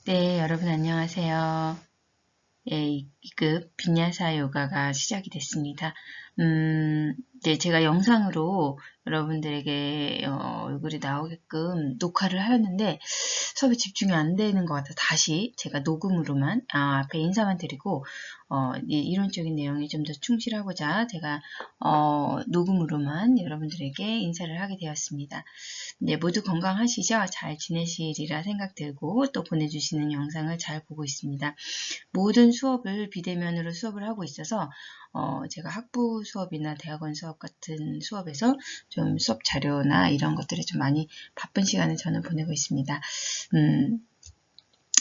네, 여러분 안녕하세요. 예, 2급 빈야사 요가가 시작이 됐습니다. 네, 제가 영상으로 여러분들에게 얼굴이 나오게끔 녹화를 하였는데 수업에 집중이 안 되는 것 같아서 다시 제가 녹음으로만 앞에 인사만 드리고 이론적인 내용에 좀 더 충실하고자 제가 녹음으로만 여러분들에게 인사를 하게 되었습니다. 네, 모두 건강하시죠? 잘 지내시리라 생각들고 또 보내주시는 영상을 잘 보고 있습니다. 모든 수업을 비대면으로 수업을 하고 있어서 제가 학부 수업이나 대학원 수업 같은 수업에서 좀 수업 자료나 이런 것들에 좀 많이 바쁜 시간을 저는 보내고 있습니다.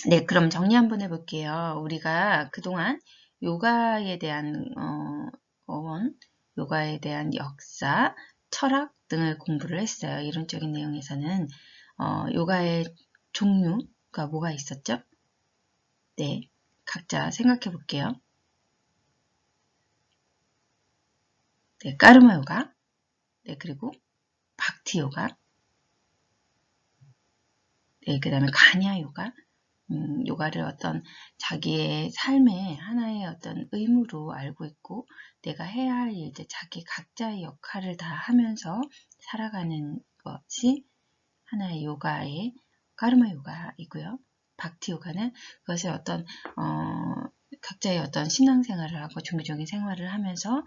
네, 그럼 정리 한번 해볼게요. 우리가 그동안 요가에 대한 어원, 요가에 대한 역사, 철학 등을 공부를 했어요. 이론적인 내용에서는 요가의 종류가 뭐가 있었죠? 네, 각자 생각해 볼게요. 네, 까르마 요가, 네, 그리고 박티 요가, 네, 그 다음에 가냐 요가, 요가를 어떤 자기의 삶의 하나의 어떤 의무로 알고 있고 내가 해야 할 일들, 자기 각자의 역할을 다 하면서 살아가는 것이 하나의 요가의 까르마 요가이고요. 박티 요가는 그것을 어떤 각자의 어떤 신앙생활을 하고 종교적인 생활을 하면서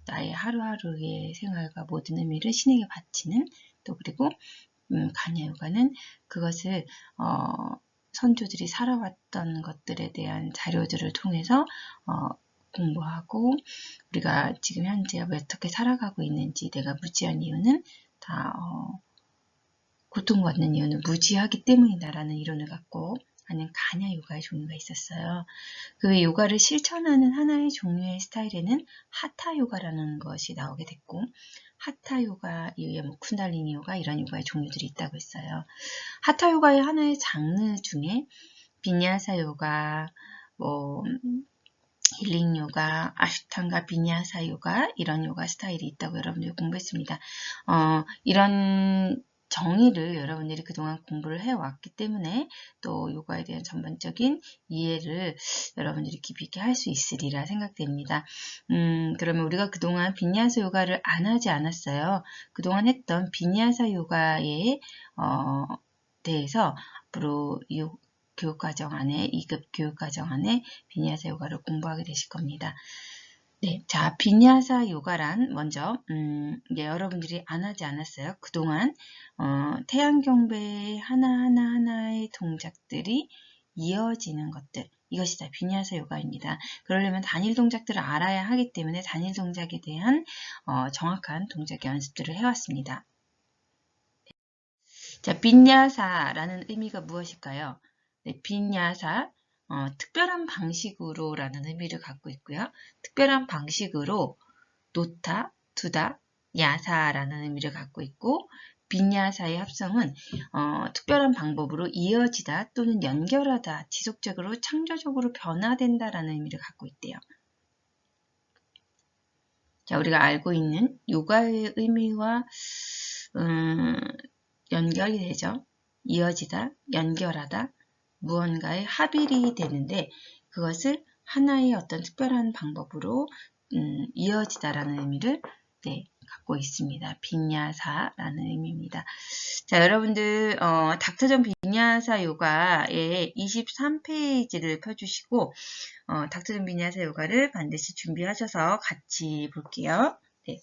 나의 하루하루의 생활과 모든 의미를 신에게 바치는 또 그리고 가냐 요가는 그것을 선조들이 살아왔던 것들에 대한 자료들을 통해서 공부하고 우리가 지금 현재 어떻게 살아가고 있는지 내가 무지한 이유는 다 고통받는 이유는 무지하기 때문이다라는 이론을 갖고 하는 가냐 요가의 종류가 있었어요. 그 요가를 실천하는 하나의 종류의 스타일에는 하타 요가라는 것이 나오게 됐고 하타 요가 이후에 쿤달리니 요가 이런 요가의 종류들이 있다고 했어요. 하타 요가의 하나의 장르 중에 비냐사 요가, 힐링 요가, 아슈탕가 비냐사 요가 이런 요가 스타일이 있다고 여러분들이 공부했습니다. 이런 정의를 여러분들이 그동안 공부를 해왔기 때문에 또 요가에 대한 전반적인 이해를 여러분들이 깊이 있게 할 수 있으리라 생각됩니다. 그러면 우리가 그동안 비냐사 요가를 안 하지 않았어요. 그동안 했던 비냐사 요가에 대해서 앞으로 교육과정 안에 2급 교육과정 안에 비냐사 요가를 공부하게 되실 겁니다. 네, 자, 비냐사 요가란 먼저 여러분들이 안 하지 않았어요. 그동안 태양경배의 하나하나의 동작들이 이어지는 것들, 이것이 다 비냐사 요가입니다. 그러려면 단일 동작들을 알아야 하기 때문에 단일 동작에 대한 정확한 동작 연습들을 해왔습니다. 자, 빈야사라는 의미가 무엇일까요? 네, 빈야사, 특별한 방식으로 라는 의미를 갖고 있고요. 특별한 방식으로 놓다, 두다, 야사라는 의미를 갖고 있고 빈야사의 합성은 특별한 방법으로 이어지다 또는 연결하다, 지속적으로 창조적으로 변화된다라는 의미를 갖고 있대요. 자, 우리가 알고 있는 요가의 의미와 연결이 되죠. 이어지다, 연결하다, 무언가의 합일이 되는데 그것을 하나의 어떤 특별한 방법으로 이어지다라는 의미를 갖고 있습니다. 빈야사라는 의미입니다. 자, 여러분들 닥터전 빈야사 요가의 23페이지를 펴주시고 닥터전 빈야사 요가를 반드시 준비하셔서 같이 볼게요. 네.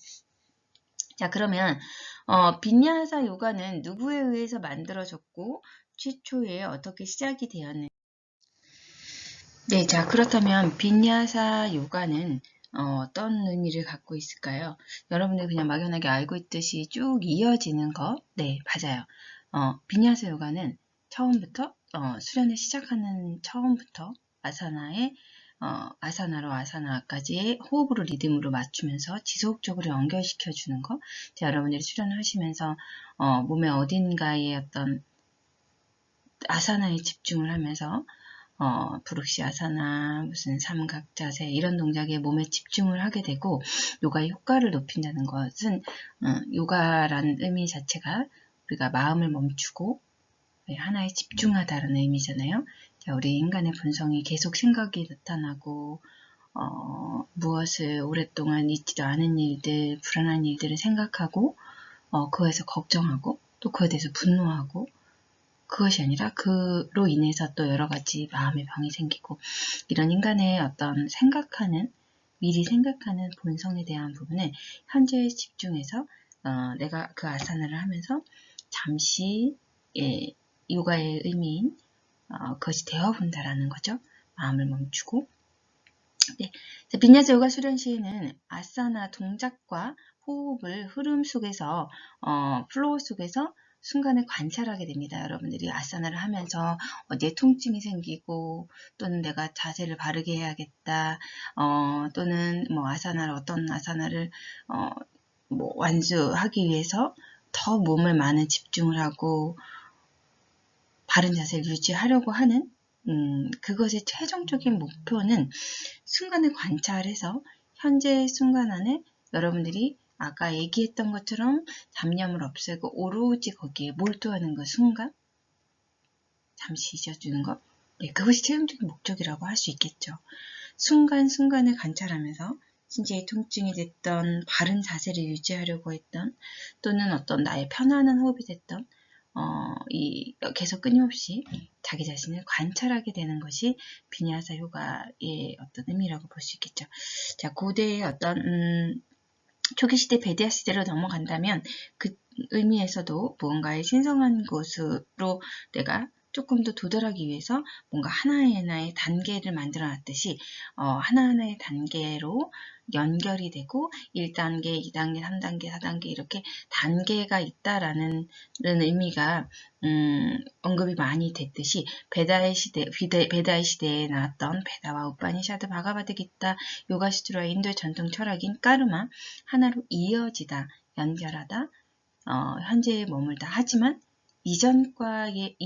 자, 그러면 빈야사 요가는 누구에 의해서 만들어졌고 최초에 어떻게 시작이 되었는지. 네, 자, 그렇다면 빈야사 요가는 어떤 의미를 갖고 있을까요? 여러분들 그냥 막연하게 알고 있듯이 쭉 이어지는 거? 네, 맞아요. 빈야사 요가는 처음부터 수련을 시작하는 처음부터 아사나로 아사나까지의 호흡으로 리듬으로 맞추면서 지속적으로 연결시켜 주는 거. 자, 여러분들이 수련을 하시면서 몸의 어딘가에 어떤 아사나에 집중을 하면서 부르시 아사나, 무슨 삼각 자세 이런 동작에 몸에 집중을 하게 되고 요가의 효과를 높인다는 것은 요가라는 의미 자체가 우리가 마음을 멈추고 하나에 집중하다라는 의미잖아요. 자, 우리 인간의 본성이 계속 생각이 나타나고 무엇을 오랫동안 있지도 않은 일들, 불안한 일들을 생각하고 그거에서 걱정하고 또 그거에 대해서 분노하고 그것이 아니라 그로 인해서 또 여러 가지 마음의 병이 생기고 이런 인간의 어떤 미리 생각하는 본성에 대한 부분을 현재에 집중해서 내가 그 아사나를 하면서 잠시 요가의 의미인 그것이 되어본다라는 거죠. 마음을 멈추고. 네. 빈야사 요가 수련 시에는 아사나 동작과 호흡을 흐름 속에서 플로우 속에서 순간에 관찰하게 됩니다. 여러분들이 아사나를 하면서 어디에 통증이 생기고 또는 내가 자세를 바르게 해야겠다. 또는 뭐 어떤 아사나를 뭐 완수하기 위해서 더 몸을 많은 집중을 하고 바른 자세를 유지하려고 하는 그것의 최종적인 목표는 순간을 관찰해서 현재의 순간 안에 여러분들이 아까 얘기했던 것처럼 잡념을 없애고 오로지 거기에 몰두하는 그 순간, 잠시 잊어주는 것, 네, 그것이 최종적인 목적이라고 할 수 있겠죠. 순간순간을 관찰하면서 신체의 통증이 됐던, 바른 자세를 유지하려고 했던, 또는 어떤 나의 편안한 호흡이 됐던, 계속 끊임없이 자기 자신을 관찰하게 되는 것이 비냐사 요가의 어떤 의미라고 볼 수 있겠죠. 자, 고대의 어떤 초기 시대 베드야 시대로 넘어간다면 그 의미에서도 무언가의 신성한 곳으로 내가 조금 더 도달하기 위해서 뭔가 하나하나의 단계를 만들어 놨듯이 하나하나의 단계로 연결이 되고 1단계, 2단계, 3단계, 4단계 이렇게 단계가 있다라는 의미가 언급이 많이 됐듯이 베다의 시대에 나왔던 베다와 우파니샤드, 바가바드 기타, 요가수트라 인도의 전통 철학인 까르마 하나로 이어지다, 연결하다, 현재에 머물다. 하지만 이전과의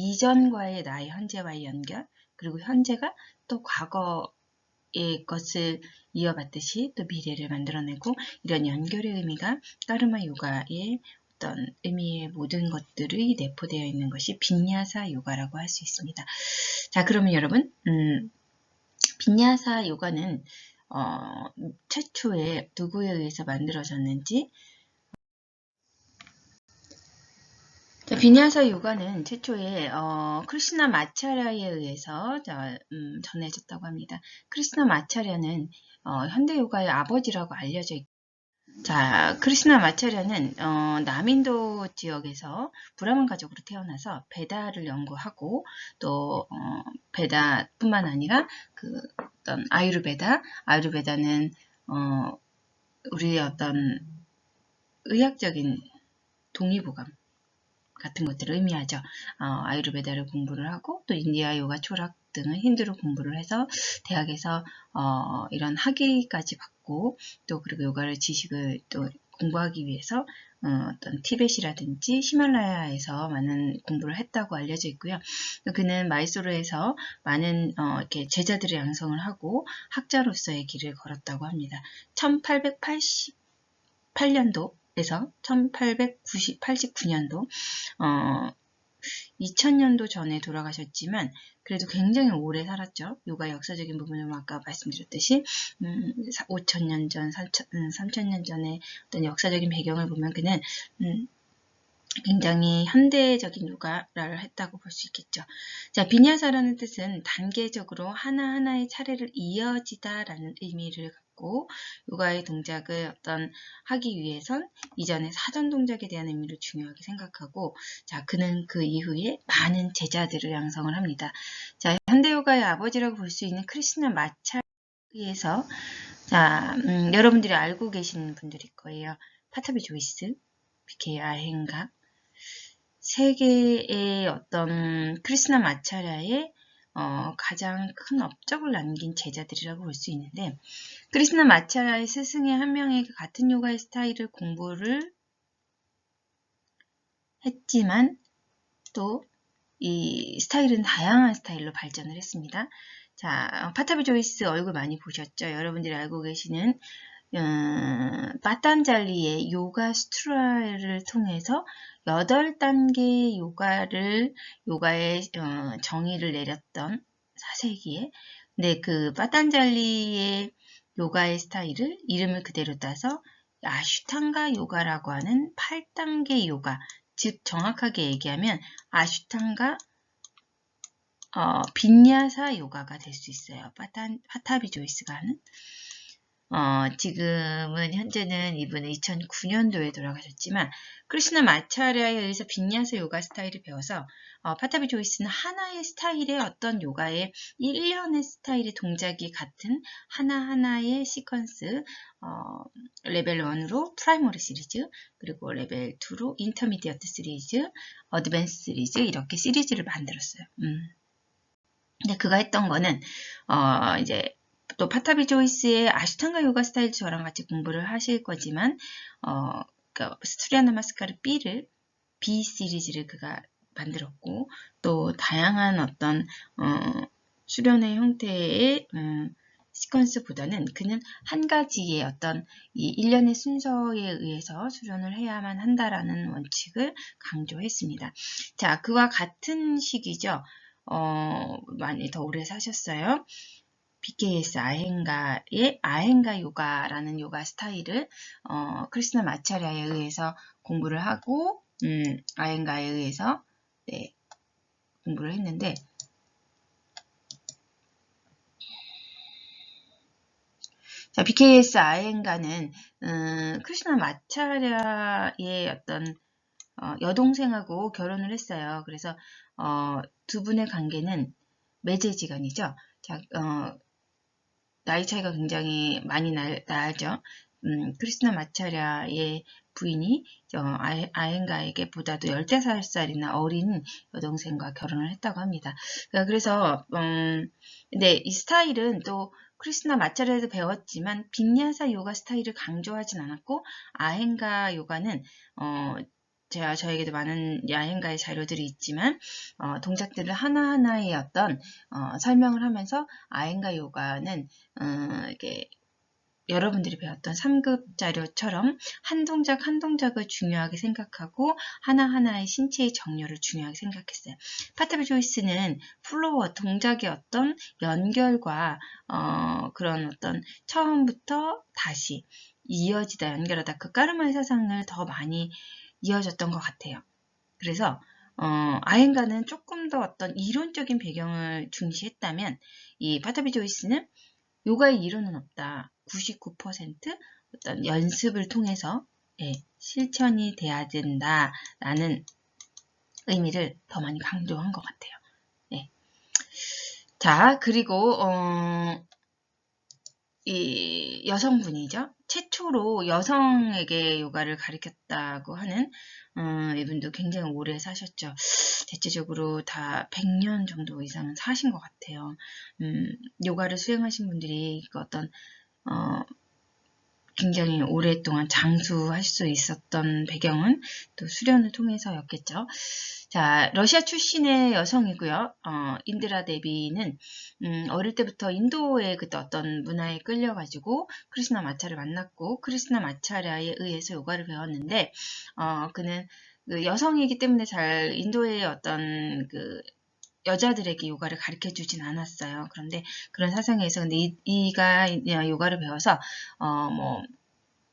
나의 현재와의 연결, 그리고 현재가 또 과거의 것을 이어받듯이 또 미래를 만들어내고 이런 연결의 의미가 까르마 요가의 어떤 의미의 모든 것들이 내포되어 있는 것이 빈야사 요가라고 할 수 있습니다. 자, 그러면 여러분, 빈야사 요가는 최초에 누구에 의해서 만들어졌는지, 비냐사 요가는 최초에 크리시나 마차랴에 의해서 전해졌다고 합니다. 크리시나 마차랴는 현대 요가의 아버지라고 알려져 있고, 자, 크리시나 마차랴는 남인도 지역에서 브라만 가족으로 태어나서 베다를 연구하고 또 베다뿐만 아니라 그 어떤 아유르베다는 우리의 어떤 의학적인 동의보감 같은 것들을 의미하죠. 아유르베다를 공부를 하고 또 인디아 요가 철학 등을 힌두로 공부를 해서 대학에서 이런 학위까지 받고 또 그리고 요가를 지식을 또 공부하기 위해서 어떤 티벳이라든지 히말라야에서 많은 공부를 했다고 알려져 있고요. 그는 마이소르에서 많은 이렇게 제자들을 양성을 하고 학자로서의 길을 걸었다고 합니다. 1888년도 에서 1889년도 2000년도 전에 돌아가셨지만 그래도 굉장히 오래 살았죠. 요가 역사적인 부분은 아까 말씀드렸듯이 5000년 전, 3000년 전에 어떤 역사적인 배경을 보면 그는 굉장히 현대적인 요가를 했다고 볼 수 있겠죠. 자, 비냐사라는 뜻은 단계적으로 하나하나의 차례를 이어지다라는 의미를 갖고 요가의 동작을 하기 위해선 이전의 사전 동작에 대한 의미를 중요하게 생각하고, 자, 그는 그 이후에 많은 제자들을 양성을 합니다. 자, 현대 요가의 아버지라고 볼 수 있는 크리스나 마차리에서 자, 여러분들이 알고 계시는 분들일 거예요. 파타비 조이스, BK 아헨가, 세계의 어떤 크리스나 마차랴의 가장 큰 업적을 남긴 제자들이라고 볼 수 있는데, 크리스나 마차랴의 스승의 한 명이 같은 요가의 스타일을 공부를 했지만 또 이 스타일은 다양한 스타일로 발전을 했습니다. 자, 파타비 조이스 얼굴 많이 보셨죠? 여러분들이 알고 계시는 파탄잘리의 요가 수트라를 통해서 8단계 요가의 정의를 내렸던 4세기에, 근데 그 파탄잘리의 요가의 스타일을 이름을 그대로 따서 아슈탕가 요가라고 하는 8단계 요가, 즉 정확하게 얘기하면 아슈탕가 빈야사 요가가 될 수 있어요. 파타비 조이스가 하는. 지금은 현재는 이분은 2009년도에 돌아가셨지만 크리스나 마차랴에 의해서 빈야사 요가 스타일을 배워서 파타비 조이스는 하나의 스타일의 어떤 요가의 일련의 스타일의 동작이 같은 하나하나의 시퀀스, 레벨 1으로 프라이머리 시리즈, 그리고 레벨 2로 인터미디어트 시리즈, 어드밴스 시리즈, 이렇게 시리즈를 만들었어요. 근데 그가 했던 거는 이제 또 파타비 조이스의 아슈탕가 요가 스타일 저랑 같이 공부를 하실 거지만 그러니까 스투리아 나마스카르 B 시리즈를 그가 만들었고, 또 다양한 어떤 수련의 형태의 시퀀스보다는 그는 한 가지의 어떤 이 일련의 순서에 의해서 수련을 해야만 한다라는 원칙을 강조했습니다. 자, 그와 같은 시기죠. 많이 더 오래 사셨어요. BKS 아헨가의 아헨가 요가라는 요가 스타일을 크리스나 마차랴에 의해서 공부를 하고 아헨가에 의해서 공부를 했는데, 자, BKS 아헨가는 크리스나 마차랴의 어떤 여동생하고 결혼을 했어요. 그래서 두 분의 관계는 매제지간이죠. 자, 나이 차이가 굉장히 많이 나죠. 크리스나 마차랴의 부인이 아헨가에게 보다도 15살이나 어린 여동생과 결혼을 했다고 합니다. 그래서 근데 이 스타일은 또 크리스나 마차랴에도 배웠지만 빈야사 요가 스타일을 강조하진 않았고, 아헨가 요가는 저에게도 많은 아헨가의 자료들이 있지만 동작들을 하나하나의 어떤 설명을 하면서 아헨가 요가는 이렇게 여러분들이 배웠던 3급 자료처럼 한 동작 한 동작을 중요하게 생각하고 하나하나의 신체의 정렬을 중요하게 생각했어요. 파타비 조이스는 플로어, 동작의 어떤 연결과 그런 어떤 처음부터 다시 이어지다 연결하다, 그 까르마의 사상을 더 많이 이어졌던 것 같아요. 그래서 아헨가는 조금 더 어떤 이론적인 배경을 중시했다면 이 파타비 조이스는 요가의 이론은 없다. 99% 어떤 연습을 통해서 실천이 돼야 된다라는 의미를 더 많이 강조한 것 같아요. 자, 그리고 이 여성분이죠. 최초로 여성에게 요가를 가르쳤다고 하는 이분도 굉장히 오래 사셨죠. 대체적으로 다 100년 정도 이상 사신 것 같아요. 요가를 수행하신 분들이 어떤 굉장히 오랫동안 장수할 수 있었던 배경은 또 수련을 통해서였겠죠. 자, 러시아 출신의 여성이고요. 인드라 데비는 어릴 때부터 인도의 그 어떤 문화에 끌려가지고 크리스나 마차를 만났고 크리스나 마차랴에 의해서 요가를 배웠는데, 그는 그 여성이기 때문에 잘 인도의 어떤 그 여자들에게 요가를 가르쳐 주진 않았어요. 그런데 그런 사상에서 근데 이가 요가를 배워서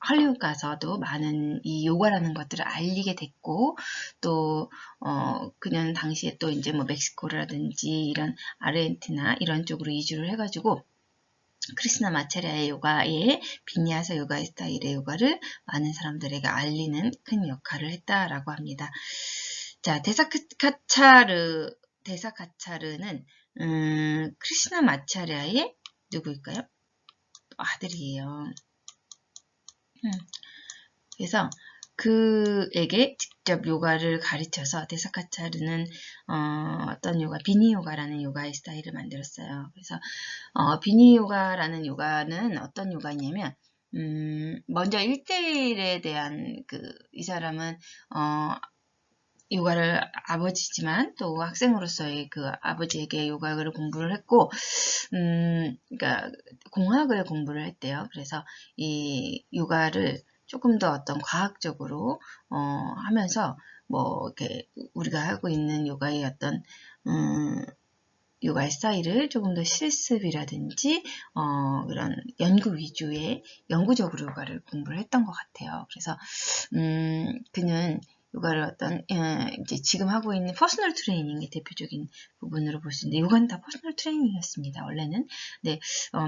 할리우드 가서도 많은 이 요가라는 것들을 알리게 됐고, 또 그녀는 당시에 또 이제 멕시코라든지 이런 아르헨티나 이런 쪽으로 이주를 해가지고 크리스나 마차랴의 요가의 빈야사 요가의 스타일의 요가를 많은 사람들에게 알리는 큰 역할을 했다라고 합니다. 자, 데사카차르는 크리스나 마차랴의 누구일까요? 아들이에요. 그래서 그에게 직접 요가를 가르쳐서 데사카차르는 어떤 요가, 비니 요가라는 요가의 스타일을 만들었어요. 그래서 비니 요가라는 요가는 어떤 요가냐면 먼저 1대1에 대한 이 사람은 요가를 아버지지만 또 학생으로서의 그 아버지에게 요가를 공부를 했고, 그러니까 공학을 공부를 했대요. 그래서 이 요가를 조금 더 어떤 과학적으로 하면서 뭐 이렇게 우리가 하고 있는 요가의 어떤 요가 스타일을 조금 더 실습이라든지 이런 연구 위주의 연구적으로 요가를 공부를 했던 것 같아요. 그래서 그는 요가를 어떤 이제 지금 하고 있는 퍼스널 트레이닝의 대표적인 부분으로 볼 수 있는데, 요가는 다 퍼스널 트레이닝이었습니다. 원래는. 네,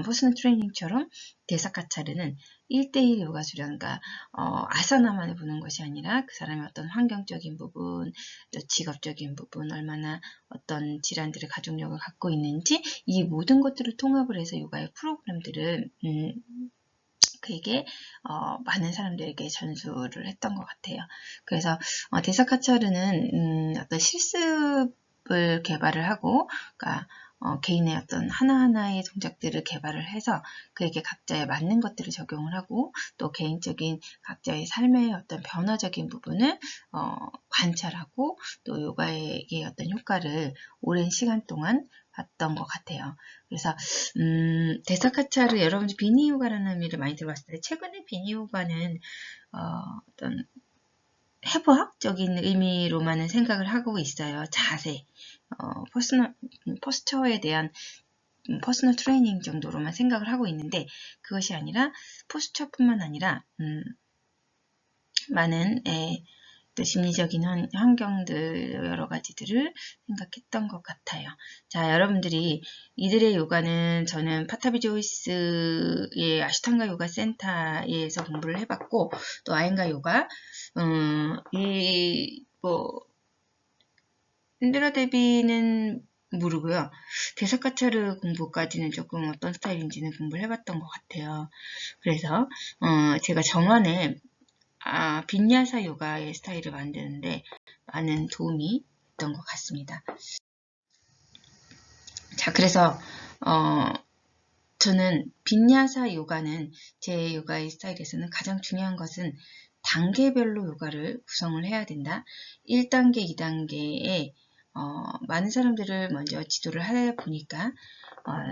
퍼스널 트레이닝처럼 데사카차르는 1대1 요가 수련, 그러니까 아사나만을 보는 것이 아니라 그 사람의 어떤 환경적인 부분, 또 직업적인 부분, 얼마나 어떤 질환들의 가족력을 갖고 있는지, 이 모든 것들을 통합을 해서 요가의 프로그램들을 그에게 많은 사람들에게 전수를 했던 것 같아요. 그래서 데사카차르는 어떤 실습을 개발을 하고, 그러니까 개인의 어떤 하나하나의 동작들을 개발을 해서 그에게 각자에 맞는 것들을 적용을 하고, 또 개인적인 각자의 삶의 어떤 변화적인 부분을 관찰하고, 또 요가의 어떤 효과를 오랜 시간 동안 봤던 것 같아요. 그래서 데사카차르, 여러분들 비니요가라는 의미를 많이 들어봤을 텐데, 최근에 비니요가는 어떤 해부학적인 의미로만은 생각을 하고 있어요. 자세, 포스처에 대한 퍼스널 트레이닝 정도로만 생각을 하고 있는데, 그것이 아니라 포스처뿐만 아니라 많은 또 심리적인 환경들, 여러 가지들을 생각했던 것 같아요. 자, 여러분들이 이들의 요가는 저는 파타비 조이스의 아시탄가 요가 센터에서 공부를 해봤고, 또 아yen가 요가, 인드라 데비는 모르고요. 데사카차르 공부까지는 조금 어떤 스타일인지는 공부를 해봤던 것 같아요. 그래서 제가 정안에 빈야사 요가의 스타일을 만드는데 많은 도움이 됐던 것 같습니다. 자, 그래서 저는 빈야사 요가는 제 요가의 스타일에서는 가장 중요한 것은 단계별로 요가를 구성을 해야 된다. 1단계, 2단계에 많은 사람들을 먼저 지도를 하다 보니까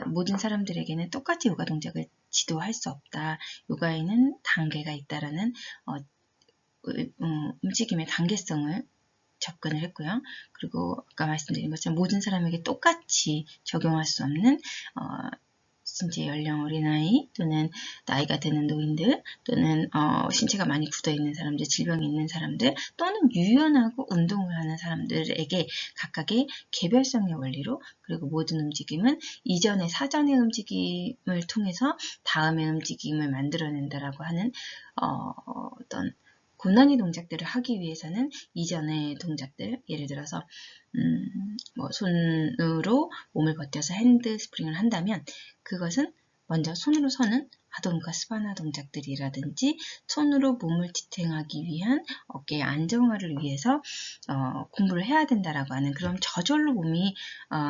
모든 사람들에게는 똑같이 요가 동작을 지도할 수 없다. 요가에는 단계가 있다라는 움직임의 단계성을 접근을 했고요. 그리고 아까 말씀드린 것처럼 모든 사람에게 똑같이 적용할 수 없는 신체 연령 어린아이, 또는 나이가 드는 노인들, 또는 신체가 많이 굳어있는 사람들, 질병이 있는 사람들, 또는 유연하고 운동을 하는 사람들에게 각각의 개별성의 원리로, 그리고 모든 움직임은 이전의 사전의 움직임을 통해서 다음의 움직임을 만들어낸다라고 하는 어떤 고난이 동작들을 하기 위해서는 이전의 동작들, 예를 들어서 손으로 몸을 버텨서 핸드 스프링을 한다면, 그것은 먼저 손으로 서는 하동과 스바나 동작들이라든지, 손으로 몸을 지탱하기 위한 어깨의 안정화를 위해서 공부를 해야 된다라고 하는, 그럼 저절로 몸이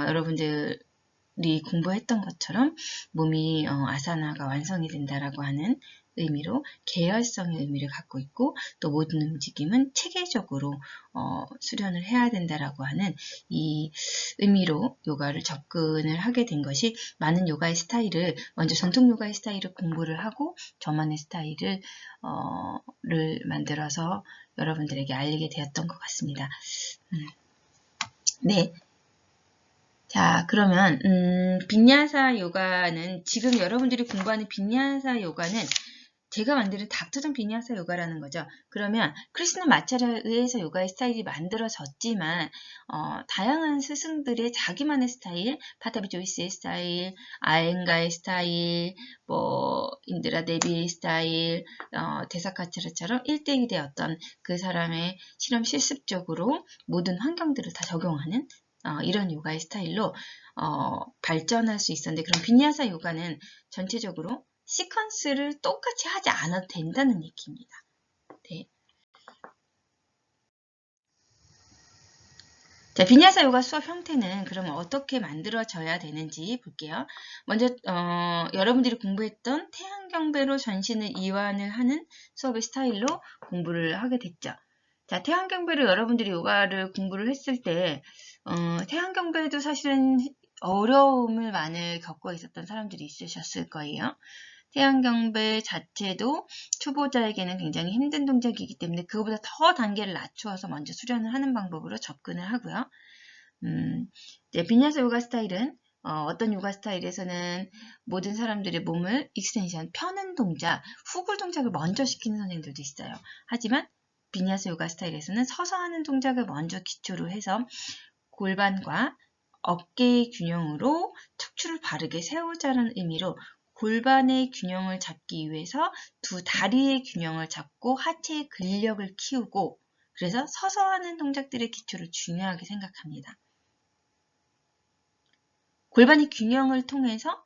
여러분들이 공부했던 것처럼 몸이 아사나가 완성이 된다라고 하는 의미로 계열성의 의미를 갖고 있고, 또 모든 움직임은 체계적으로 수련을 해야 된다라고 하는 이 의미로 요가를 접근을 하게 된 것이, 많은 요가의 스타일을 먼저 전통 요가의 스타일을 공부를 하고 저만의 스타일을 만들어서 여러분들에게 알리게 되었던 것 같습니다. 네. 자, 그러면 빈야사 요가는, 지금 여러분들이 공부하는 빈야사 요가는 제가 만드는 닥터전 빈야사 요가라는 거죠. 그러면 크리스나 마차르에 의해서 요가의 스타일이 만들어졌지만 다양한 스승들의 자기만의 스타일, 파타비 조이스의 스타일, 아엔가의 스타일, 인드라 데비의 스타일, 데사카차르처럼 1대1의 어떤 그 사람의 실험 실습적으로 모든 환경들을 다 적용하는 이런 요가의 스타일로 발전할 수 있었는데, 그럼 빈야사 요가는 전체적으로 시퀀스를 똑같이 하지 않아도 된다는 얘기입니다. 네. 자, 빈야사 요가 수업 형태는 그러면 어떻게 만들어져야 되는지 볼게요. 먼저 여러분들이 공부했던 태양경배로 전신을 이완을 하는 수업의 스타일로 공부를 하게 됐죠. 자, 태양경배로 여러분들이 요가를 공부를 했을 때, 태양경배도 사실은 어려움을 많이 겪고 있었던 사람들이 있으셨을 거예요. 태양경배 자체도 초보자에게는 굉장히 힘든 동작이기 때문에 그거보다 더 단계를 낮추어서 먼저 수련을 하는 방법으로 접근을 하고요. 이제 비냐사 요가 스타일은 어떤 요가 스타일에서는 모든 사람들의 몸을 익스텐션, 펴는 동작, 후굴 동작을 먼저 시키는 선생님들도 있어요. 하지만 비냐사 요가 스타일에서는 서서 하는 동작을 먼저 기초로 해서 골반과 어깨의 균형으로 척추를 바르게 세우자는 의미로 골반의 균형을 잡기 위해서 두 다리의 균형을 잡고 하체의 근력을 키우고, 그래서 서서 하는 동작들의 기초를 중요하게 생각합니다. 골반의 균형을 통해서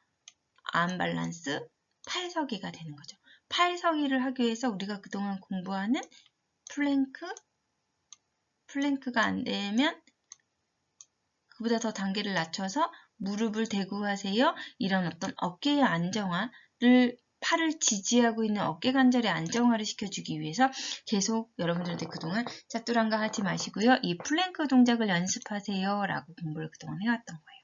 암 밸런스, 팔서기가 되는 거죠. 팔서기를 하기 위해서 우리가 그동안 공부하는 플랭크가 안 되면 그보다 더 단계를 낮춰서 무릎을 대고 하세요. 이런 어떤 어깨의 안정화를, 팔을 지지하고 있는 어깨 관절의 안정화를 시켜주기 위해서 계속 여러분들한테 그동안 짜뚜랑가 하지 마시고요. 이 플랭크 동작을 연습하세요 라고 공부를 그동안 해왔던 거예요.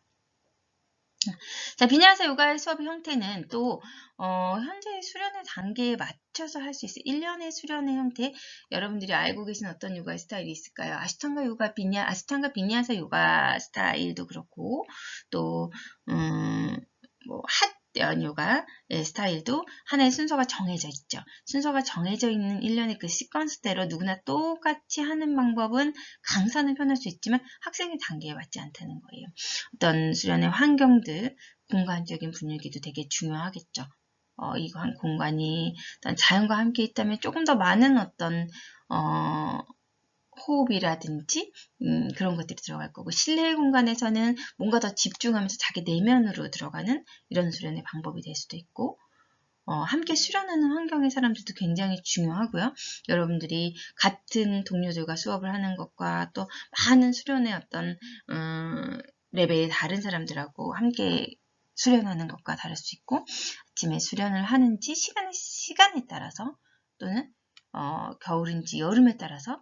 자, 비냐사 요가의 수업의 형태는 또 현재 수련의 단계에 맞춰서 할 수 있어요. 1년의 수련의 형태, 여러분들이 알고 계신 어떤 요가 스타일이 있을까요? 아시탄가 비냐사 요가 스타일도 그렇고, 또 핫 요가 스타일도 하나의 순서가 정해져 있죠. 순서가 정해져 있는 1년의 그 시퀀스대로 누구나 똑같이 하는 방법은 강사는 편할 수 있지만 학생의 단계에 맞지 않다는 거예요. 어떤 수련의 환경들, 공간적인 분위기도 되게 중요하겠죠. 이 공간이 어떤 자연과 함께 있다면 조금 더 많은 어떤 호흡이라든지 그런 것들이 들어갈 거고, 실내 공간에서는 뭔가 더 집중하면서 자기 내면으로 들어가는 이런 수련의 방법이 될 수도 있고, 함께 수련하는 환경의 사람들도 굉장히 중요하고요. 여러분들이 같은 동료들과 수업을 하는 것과 또 많은 수련의 어떤 레벨이 다른 사람들하고 함께 수련하는 것과 다를 수 있고, 아침에 수련을 하는지 시간에 따라서, 또는 겨울인지 여름에 따라서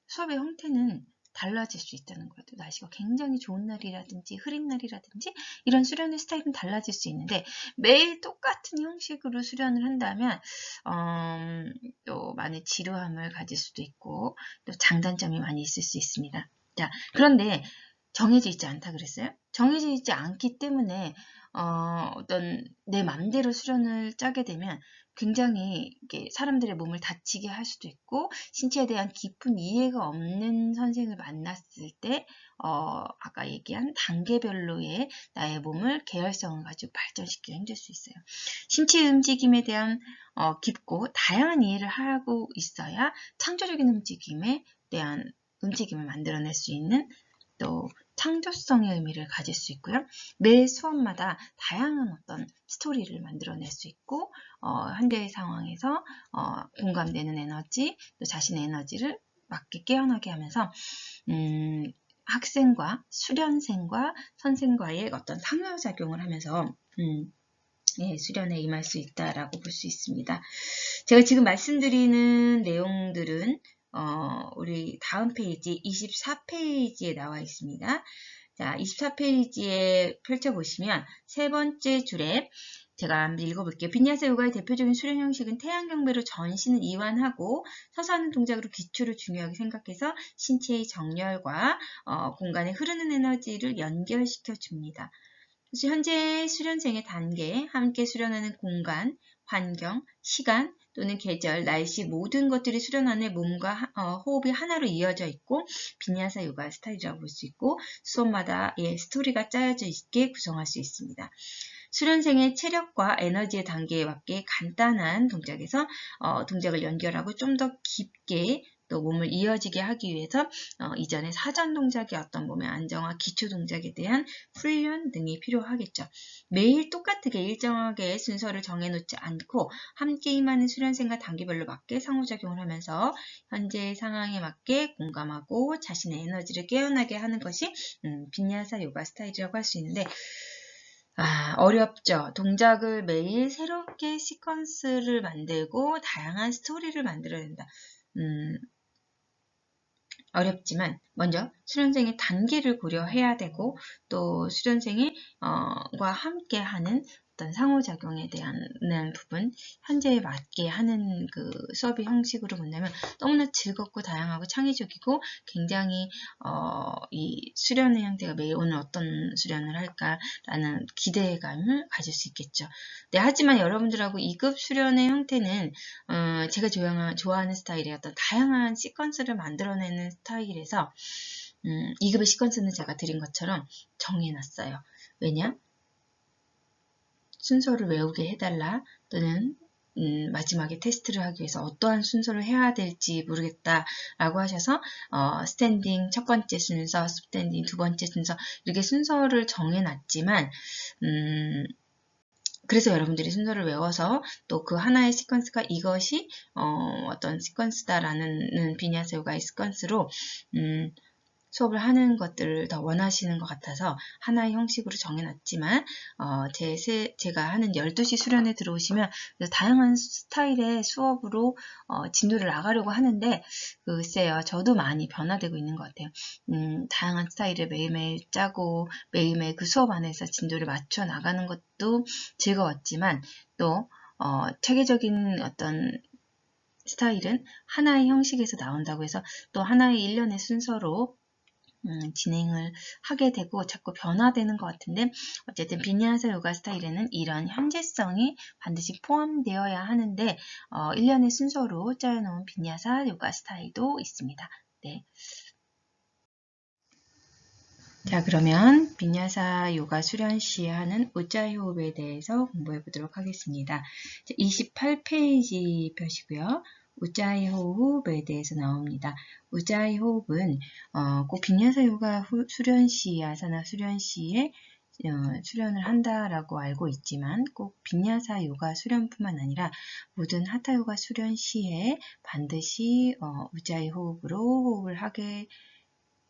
수업의 형태는 달라질 수 있다는 거예요. 날씨가 굉장히 좋은 날이라든지 흐린 날이라든지 이런 수련의 스타일은 달라질 수 있는데, 매일 똑같은 형식으로 수련을 한다면 또 많은 지루함을 가질 수도 있고 또 장단점이 많이 있을 수 있습니다. 자, 그런데 정해져 있지 않다 그랬어요? 정해져 있지 않기 때문에 어떤 내 맘대로 수련을 짜게 되면 굉장히 사람들의 몸을 다치게 할 수도 있고, 신체에 대한 깊은 이해가 없는 선생을 만났을 때 아까 얘기한 단계별로의 나의 몸을 계열성을 가지고 발전시키기 힘들 수 있어요. 신체 움직임에 대한 깊고 다양한 이해를 하고 있어야 창조적인 움직임에 대한 움직임을 만들어낼 수 있는, 또 창조성의 의미를 가질 수 있고요. 매 수업마다 다양한 어떤 스토리를 만들어낼 수 있고, 현대의 상황에서 공감되는 에너지, 또 자신의 에너지를 맞게 깨어나게 하면서 학생과 수련생과 선생과의 어떤 상호작용을 하면서 수련에 임할 수 있다라고 볼 수 있습니다. 제가 지금 말씀드리는 내용들은 우리 다음 페이지 24페이지에 나와 있습니다. 자, 24페이지에 펼쳐보시면 세 번째 줄에 제가 한번 읽어볼게요. 비냐사 요가의 대표적인 수련 형식은 태양경배로 전신을 이완하고 서서 하는 동작으로 기초를 중요하게 생각해서 신체의 정렬과 공간에 흐르는 에너지를 연결시켜 줍니다. 그래서 현재 수련생의 단계, 함께 수련하는 공간, 환경, 시간 또는 계절, 날씨 모든 것들이 수련 안에 몸과 호흡이 하나로 이어져 있고 비냐사 요가 스타일이라고 볼 수 있고, 수업마다 스토리가 짜여져 있게 구성할 수 있습니다. 수련생의 체력과 에너지의 단계에 맞게 간단한 동작에서 동작을 연결하고 좀 더 깊게 또 몸을 이어지게 하기 위해서 이전에 사전 동작의 어떤 몸의 안정화, 기초 동작에 대한 훈련 등이 필요하겠죠. 매일 똑같게 일정하게 순서를 정해놓지 않고 함께 임하는 수련생과 단계별로 맞게 상호작용을 하면서 현재의 상황에 맞게 공감하고 자신의 에너지를 깨어나게 하는 것이 비냐사 요가 스타일이라고 할 수 있는데, 어렵죠. 동작을 매일 새롭게 시퀀스를 만들고 다양한 스토리를 만들어야 된다. 어렵지만 먼저 수련생의 단계를 고려해야 되고 또 수련생이 과 함께 하는 어떤 상호작용에 대한 부분, 현재에 맞게 하는 그 수업의 형식으로 본다면 너무나 즐겁고 다양하고 창의적이고 굉장히 이 수련의 형태가 매일 오늘 어떤 수련을 할까라는 기대감을 가질 수 있겠죠. 네, 하지만 여러분들하고 2급 수련의 형태는 제가 좋아하는 스타일의 어떤 다양한 시퀀스를 만들어내는 스타일에서 2급의 시퀀스는 제가 드린 것처럼 정해놨어요. 왜냐? 순서를 외우게 해달라 또는 마지막에 테스트를 하기 위해서 어떠한 순서를 해야 될지 모르겠다 라고 하셔서 스탠딩 첫 번째 순서, 스탠딩 두 번째 순서 이렇게 순서를 정해놨지만 그래서 여러분들이 순서를 외워서 또 그 하나의 시퀀스가 이것이 어떤 시퀀스다라는 비냐사 요가의 시퀀스로 수업을 하는 것들을 더 원하시는 것 같아서 하나의 형식으로 정해놨지만 제가 하는 12시 수련에 들어오시면 다양한 스타일의 수업으로 진도를 나가려고 하는데 글쎄요, 저도 많이 변화되고 있는 것 같아요. 다양한 스타일을 매일매일 짜고 매일매일 그 수업 안에서 진도를 맞춰 나가는 것도 즐거웠지만 또 체계적인 어떤 스타일은 하나의 형식에서 나온다고 해서 또 하나의 일련의 순서로 진행을 하게 되고 자꾸 변화되는 것 같은데 어쨌든 비냐사 요가 스타일에는 이런 현재성이 반드시 포함되어야 하는데 일련의 순서로 짜여놓은 비냐사 요가 스타일도 있습니다. 네. 자, 그러면 비냐사 요가 수련 시 하는 우짜이 호흡에 대해서 공부해 보도록 하겠습니다. 28페이지 펴시고요. 우짜이 호흡에 대해서 나옵니다. 우짜이 호흡은 꼭 비냐사 요가 수련 시, 아사나 수련 시에 수련을 한다라고 알고 있지만 꼭 비냐사 요가 수련뿐만 아니라 모든 하타 요가 수련 시에 반드시 우짜이 호흡으로 호흡을 하게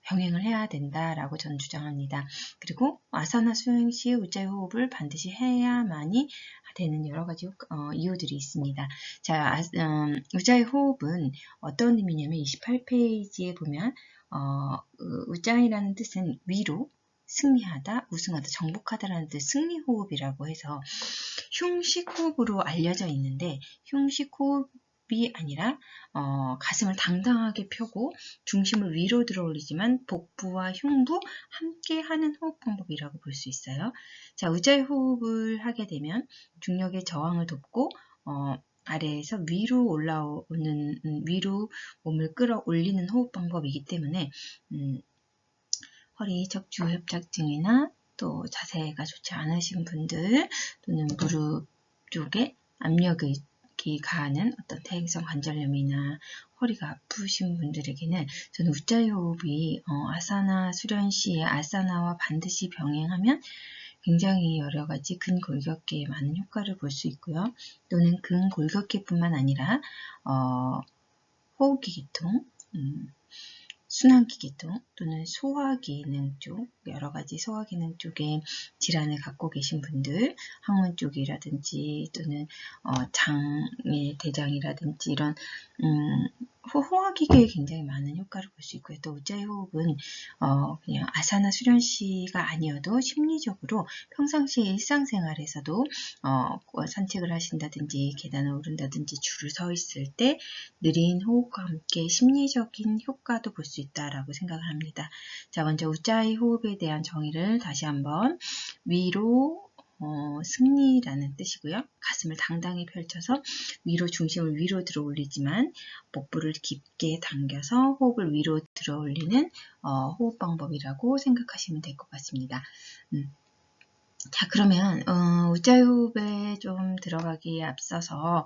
병행을 해야 된다라고 저는 주장합니다. 그리고 아사나 수행 시 우짜이 호흡을 반드시 해야만이 되는 여러 가지 이유들이 있습니다. 자, 우짜이 호흡은 어떤 의미냐면 28페이지에 보면 우짜이라는 뜻은 위로, 승리하다, 우승하다, 정복하다라는 뜻 승리호흡이라고 해서 흉식호흡으로 알려져 있는데 흉식호흡이 아니라 가슴을 당당하게 펴고 중심을 위로 들어 올리지만 복부와 흉부 함께 하는 호흡 방법이라고 볼 수 있어요. 자, 우짜이 호흡을 하게 되면 중력의 저항을 돕고 아래에서 위로 올라오는 위로 몸을 끌어올리는 호흡 방법이기 때문에 허리 척추 협착증이나 또 자세가 좋지 않으신 분들 또는 무릎 쪽에 압력이 가하는 어떤 퇴행성 관절염이나 허리가 아프신 분들에게는 저는 우짜이 호흡이 아사나 수련 시에 아사나와 반드시 병행하면 굉장히 여러 가지 근골격계에 많은 효과를 볼 수 있고요. 또는 근골격계뿐만 아니라 호흡기 계통, 순환기 계통 또는 소화기능 쪽, 여러 가지 소화기능 쪽에 질환을 갖고 계신 분들, 항문 쪽이라든지 또는 장의 대장이라든지 이런 호화기계에 굉장히 많은 효과를 볼 수 있고요. 또 우짜이 호흡은 그냥 아사나 수련시가 아니어도 심리적으로 평상시 일상생활에서도 산책을 하신다든지 계단을 오른다든지 줄을 서 있을 때 느린 호흡과 함께 심리적인 효과도 볼 수 있다라고 생각을 합니다. 자, 먼저 우짜이 호흡에 대한 정의를 다시 한번 위로 승리라는 뜻이고요. 가슴을 당당히 펼쳐서 위로 중심을 위로 들어 올리지만 복부를 깊게 당겨서 호흡을 위로 들어 올리는 호흡 방법이라고 생각하시면 될 것 같습니다. 자, 그러면 우짜이 호흡에 좀 들어가기에 앞서서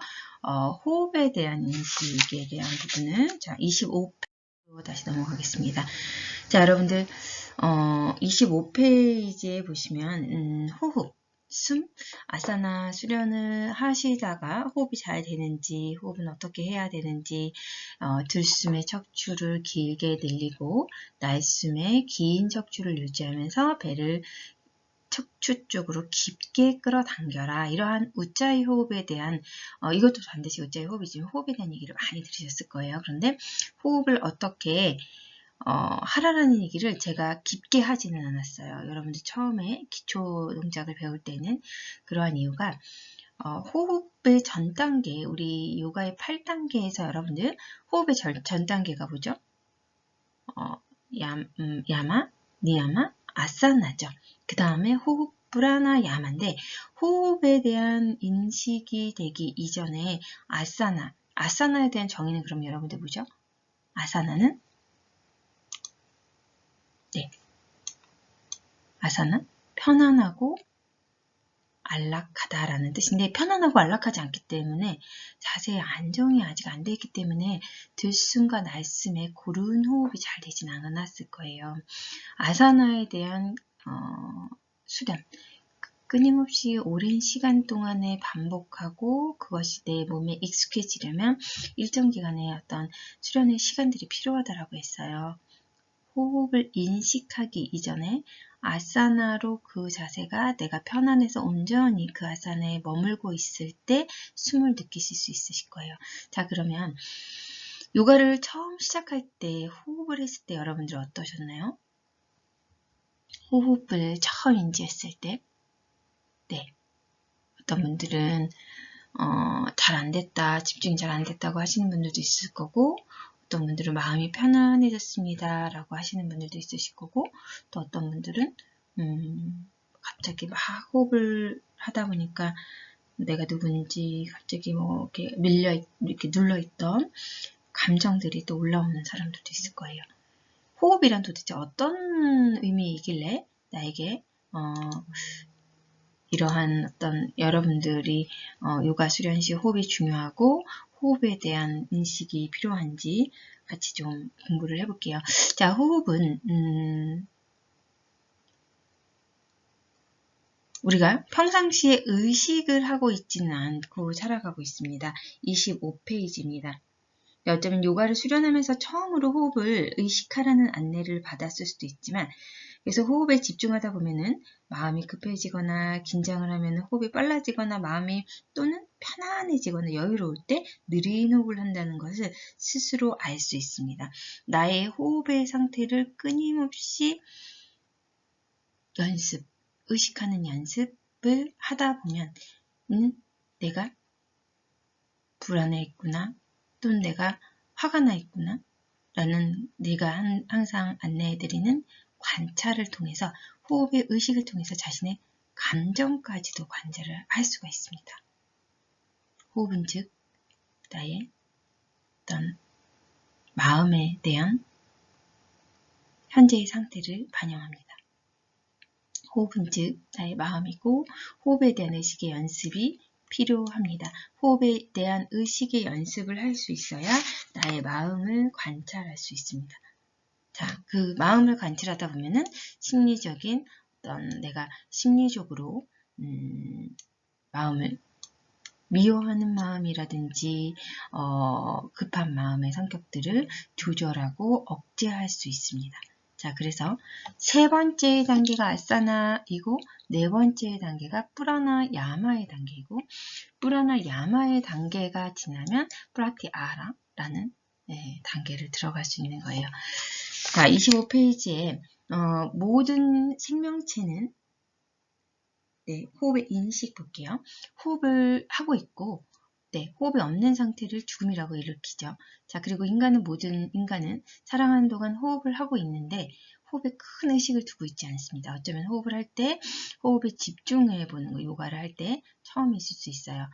호흡에 대한 인식에 대한 부분을 자 25페이지로 다시 넘어가겠습니다. 자, 여러분들 25페이지에 보시면 호흡, 숨, 아사나 수련을 하시다가 호흡이 잘 되는지, 호흡은 어떻게 해야 되는지, 들숨의 척추를 길게 늘리고 날숨의 긴 척추를 유지하면서 배를 척추 쪽으로 깊게 끌어당겨라. 이러한 우짜이 호흡에 대한 이것도 반드시 우짜이 호흡이지만 호흡에 대한 얘기를 많이 들으셨을 거예요. 그런데 호흡을 어떻게 하라라는 얘기를 제가 깊게 하지는 않았어요. 여러분들 처음에 기초 동작을 배울 때는 그러한 이유가 호흡의 전 단계, 우리 요가의 8단계에서 여러분들 호흡의 전 단계가 뭐죠? 야마, 니야마, 아사나죠. 그 다음에 호흡 프라나 야마인데 호흡에 대한 인식이 되기 이전에 아사나에 대한 정의는 그럼 여러분들 뭐죠? 아사나는 아사나 편안하고 안락하다라는 뜻인데 편안하고 안락하지 않기 때문에 자세의 안정이 아직 안 돼 있기 때문에 들숨과 날숨에 고른 호흡이 잘 되진 않았을 거예요. 아사나에 대한 수련, 끊임없이 오랜 시간 동안에 반복하고 그것이 내 몸에 익숙해지려면 일정 기간의 어떤 수련의 시간들이 필요하다라고 했어요. 호흡을 인식하기 이전에 아사나로 그 자세가 내가 편안해서 온전히 그 아사나에 머물고 있을 때 숨을 느끼실 수 있으실 거예요. 자, 그러면 요가를 처음 시작할 때 호흡을 했을 때 여러분들 어떠셨나요? 호흡을 처음 인지했을 때 어떤 분들은 잘 안 됐다, 집중이 잘 안 됐다고 하시는 분들도 있을 거고 어떤 분들은 마음이 편안해졌습니다 라고 하시는 분들도 있으실 거고 또 어떤 분들은 갑자기 막 호흡을 하다 보니까 내가 누군지 갑자기 뭐 이렇게 눌러있던 감정들이 또 올라오는 사람들도 있을 거예요. 호흡이란 도대체 어떤 의미이길래 나에게 이러한 어떤 여러분들이 요가 수련 시 호흡이 중요하고 호흡에 대한 인식이 필요한지 같이 좀 공부를 해볼게요. 자, 호흡은 우리가 평상시에 의식을 하고 있지는 않고 살아가고 있습니다. 25페이지입니다. 어쩌면 요가를 수련하면서 처음으로 호흡을 의식하라는 안내를 받았을 수도 있지만 그래서 호흡에 집중하다 보면은 마음이 급해지거나 긴장을 하면 호흡이 빨라지거나 마음이 또는 편안해지거나 여유로울 때 느린 호흡을 한다는 것을 스스로 알 수 있습니다. 나의 호흡의 상태를 끊임없이 의식하는 연습을 하다 보면 내가 불안해 있구나 또는 내가 화가 나 있구나 라는 내가 항상 안내해드리는 관찰을 통해서 호흡의 의식을 통해서 자신의 감정까지도 관찰을 할 수가 있습니다. 호흡은 즉 나의 어떤 마음에 대한 현재의 상태를 반영합니다. 호흡은 즉 나의 마음이고 호흡에 대한 의식의 연습이 필요합니다. 호흡에 대한 의식의 연습을 할 수 있어야 나의 마음을 관찰할 수 있습니다. 자, 그 마음을 관찰하다 보면은 심리적인 어떤 내가 심리적으로 마음을 미워하는 마음이라든지 급한 마음의 성격들을 조절하고 억제할 수 있습니다. 자, 그래서 세 번째 단계가 아사나이고 네 번째 단계가 프라나 야마의 단계이고 프라나 야마의 단계가 지나면 프라티아라라는 단계를 들어갈 수 있는 거예요. 자, 25페이지에 모든 생명체는 호흡의 인식 볼게요. 호흡을 하고 있고 호흡이 없는 상태를 죽음이라고 일으키죠. 자, 그리고 모든 인간은 살아가는 동안 호흡을 하고 있는데 호흡에 큰 의식을 두고 있지 않습니다. 어쩌면 호흡을 할 때 호흡에 집중해 보는 거, 요가를 할 때 처음 있을 수 있어요.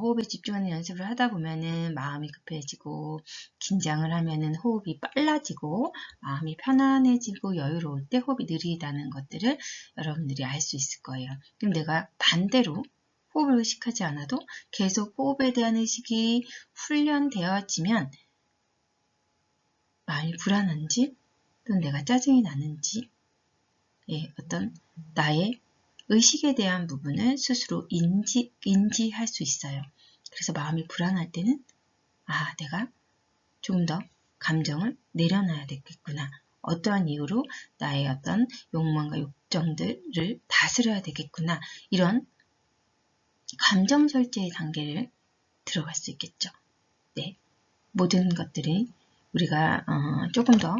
호흡에 집중하는 연습을 하다 보면은 마음이 급해지고 긴장을 하면은 호흡이 빨라지고 마음이 편안해지고 여유로울 때 호흡이 느리다는 것들을 여러분들이 알 수 있을 거예요. 그럼 내가 반대로 호흡을 의식하지 않아도 계속 호흡에 대한 의식이 훈련되어지면 마음이 불안한지 또는 내가 짜증이 나는지 어떤 나의 의식에 대한 부분을 스스로 인지할 수 있어요. 그래서 마음이 불안할 때는 내가 좀 더 감정을 내려놔야 되겠구나. 어떠한 이유로 나의 어떤 욕망과 욕정들을 다스려야 되겠구나. 이런 감정 절제의 단계를 들어갈 수 있겠죠. 모든 것들이 우리가 조금 더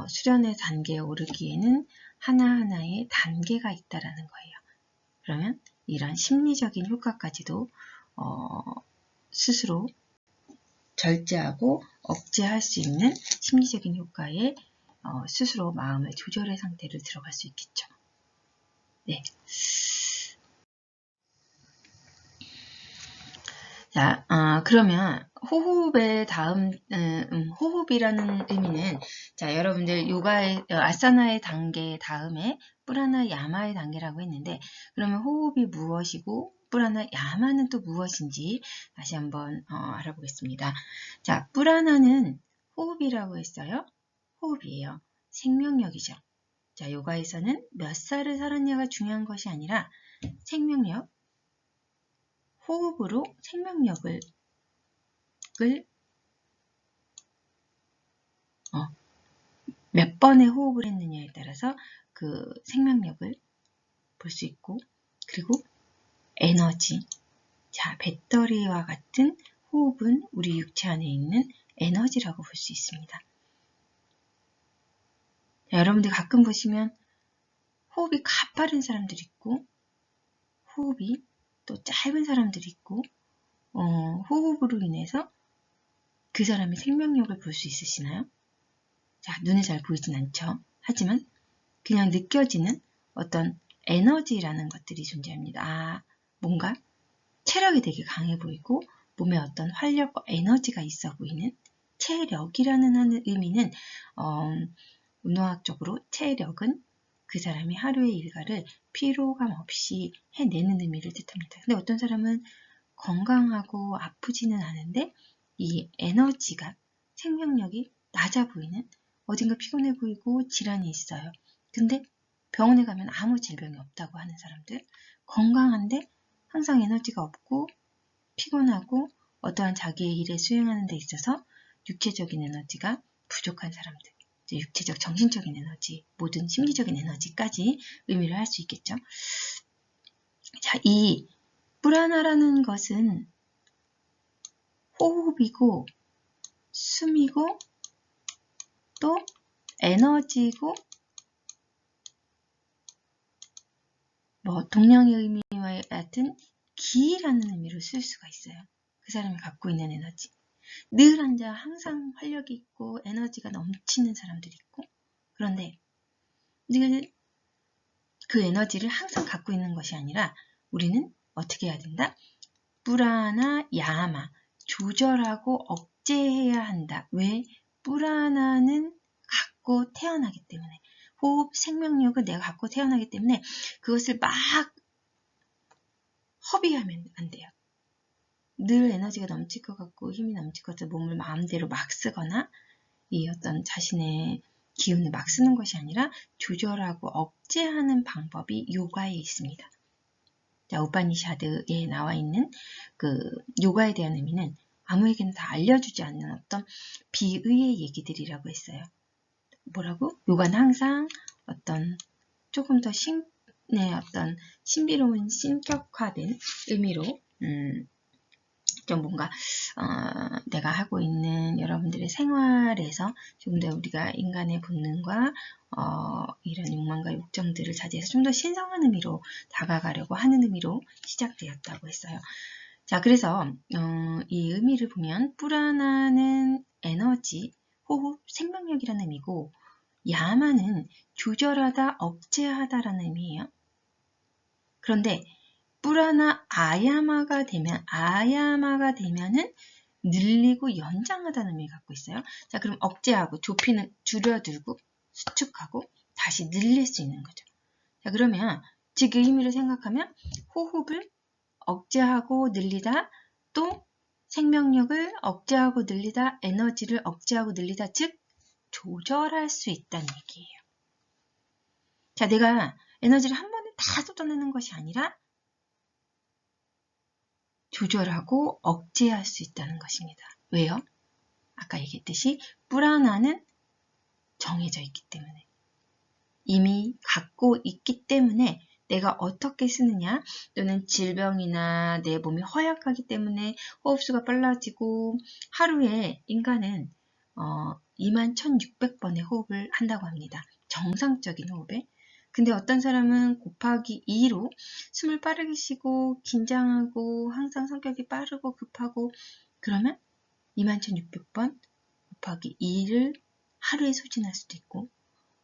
수련의 단계에 오르기에는 하나하나의 단계가 있다라는 거예요. 그러면 이런 심리적인 효과까지도 스스로 절제하고 억제할 수 있는 심리적인 효과에 스스로 마음의 조절의 상태를 들어갈 수 있겠죠. 네. 자, 그러면 호흡의 다음, 호흡이라는 의미는, 자, 여러분들 요가의, 아사나의 단계 다음에 뿌라나 야마의 단계라고 했는데, 그러면 호흡이 무엇이고, 뿌라나 야마는 또 무엇인지 다시 한번 알아보겠습니다. 자, 뿌라나는 호흡이라고 했어요. 호흡이에요. 생명력이죠. 자, 요가에서는 몇 살을 살았냐가 중요한 것이 아니라 생명력, 호흡으로 생명력을 몇 번의 호흡을 했느냐에 따라서 그 생명력을 볼 수 있고, 그리고 에너지, 자, 배터리와 같은 호흡은 우리 육체 안에 있는 에너지라고 볼 수 있습니다. 자, 여러분들 가끔 보시면 호흡이 가파른 사람들이 있고, 호흡이 또 짧은 사람들이 있고, 호흡으로 인해서 그 사람의 생명력을 볼 수 있으시나요? 자, 눈에 잘 보이진 않죠. 하지만 그냥 느껴지는 어떤 에너지라는 것들이 존재합니다. 뭔가 체력이 되게 강해 보이고 몸에 어떤 활력과 에너지가 있어 보이는 체력이라는 의미는 운동학적으로 체력은 그 사람이 하루의 일과를 피로감 없이 해내는 의미를 뜻합니다. 근데 어떤 사람은 건강하고 아프지는 않은데 이 에너지가 생명력이 낮아 보이는 어딘가 피곤해 보이고 질환이 있어요. 근데 병원에 가면 아무 질병이 없다고 하는 사람들, 건강한데 항상 에너지가 없고 피곤하고 어떠한 자기의 일에 수행하는 데 있어서 육체적인 에너지가 부족한 사람들, 육체적, 정신적인 에너지, 모든 심리적인 에너지까지 의미를 할 수 있겠죠. 자, 이 뿌라나라는 것은 호흡이고 숨이고 또 에너지고 동양의 의미와 같은 기라는 의미로 쓸 수가 있어요. 그 사람이 갖고 있는 에너지. 늘 앉아 항상 활력이 있고 에너지가 넘치는 사람들이 있고, 그런데 늘 그 에너지를 항상 갖고 있는 것이 아니라 우리는 어떻게 해야 된다? 뿌라나 야마, 조절하고 억제해야 한다. 왜? 뿌라나는 갖고 태어나기 때문에, 호흡, 생명력을 내가 갖고 태어나기 때문에 그것을 막 허비하면 안 돼요. 늘 에너지가 넘칠 것 같고 힘이 넘칠 것 같아서 몸을 마음대로 막 쓰거나 이 어떤 자신의 기운을 막 쓰는 것이 아니라 조절하고 억제하는 방법이 요가에 있습니다. 자, 우파니샤드에 나와 있는 그 요가에 대한 의미는 아무에게나 다 알려주지 않는 어떤 비의의 얘기들이라고 했어요. 뭐라고? 요가는 항상 어떤 조금 더 어떤 신비로운 신격화된 의미로 좀 뭔가 내가 하고 있는 여러분들의 생활에서 조금 더 우리가 인간의 본능과 이런 욕망과 욕정들을 자제해서 좀 더 신성한 의미로 다가가려고 하는 의미로 시작되었다고 했어요. 자, 그래서 이 의미를 보면 뿌라나는 에너지, 호흡, 생명력이라는 의미고 야마는 조절하다, 억제하다라는 의미예요. 그런데 뿌라나 아야마가 되면은 늘리고 연장하다는 의미를 갖고 있어요. 자, 그럼 억제하고 좁히는, 줄여들고 수축하고 다시 늘릴 수 있는 거죠. 자, 그러면 즉 의미를 생각하면 호흡을 억제하고 늘리다, 또 생명력을 억제하고 늘리다, 에너지를 억제하고 늘리다, 즉 조절할 수 있다는 얘기예요. 자, 내가 에너지를 한 번에 다 쏟아내는 것이 아니라 조절하고 억제할 수 있다는 것입니다. 왜요? 아까 얘기했듯이 뿌라나는 정해져 있기 때문에, 이미 갖고 있기 때문에 내가 어떻게 쓰느냐, 또는 질병이나 내 몸이 허약하기 때문에 호흡수가 빨라지고, 하루에 인간은 21,600번의 호흡을 한다고 합니다. 정상적인 호흡에. 근데 어떤 사람은 곱하기 2로 숨을 빠르게 쉬고 긴장하고 항상 성격이 빠르고 급하고 그러면 21,600번 곱하기 2를 하루에 소진할 수도 있고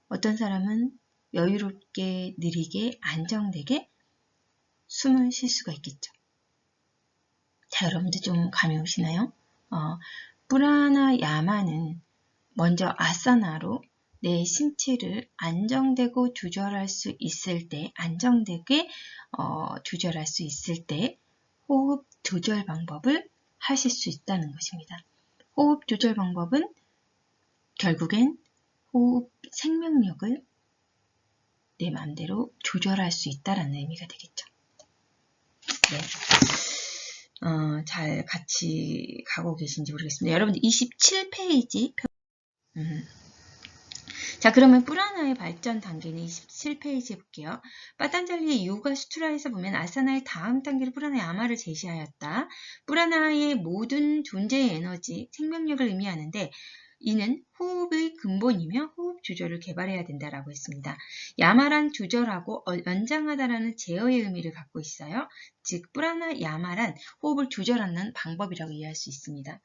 어떤 사람은 여유롭게 느리게 안정되게 숨을 쉴 수가 있겠죠. 자, 여러분들 좀 감이 오시나요? 프라나야마는 먼저 아사나로 내 신체를 안정되고 조절할 수 있을 때, 안정되게 조절할 수 있을 때 호흡 조절 방법을 하실 수 있다는 것입니다. 호흡 조절 방법은 결국엔 호흡 생명력을 내 마음대로 조절할 수 있다는 의미가 되겠죠. 네. 잘 같이 가고 계신지 모르겠습니다. 여러분들 27페이지 자, 그러면 프라나의 발전 단계는 27페이지에 볼게요. 빠탄잘리의 요가 수트라에서 보면 아사나의 다음 단계로 프라나야마를 제시하였다. 프라나의 모든 존재의 에너지, 생명력을 의미하는데 이는 호흡의 근본이며 호흡 조절을 개발해야 된다라고 했습니다. 야마란 조절하고 연장하다라는 제어의 의미를 갖고 있어요. 즉 프라나야마란 호흡을 조절하는 방법이라고 이해할 수 있습니다.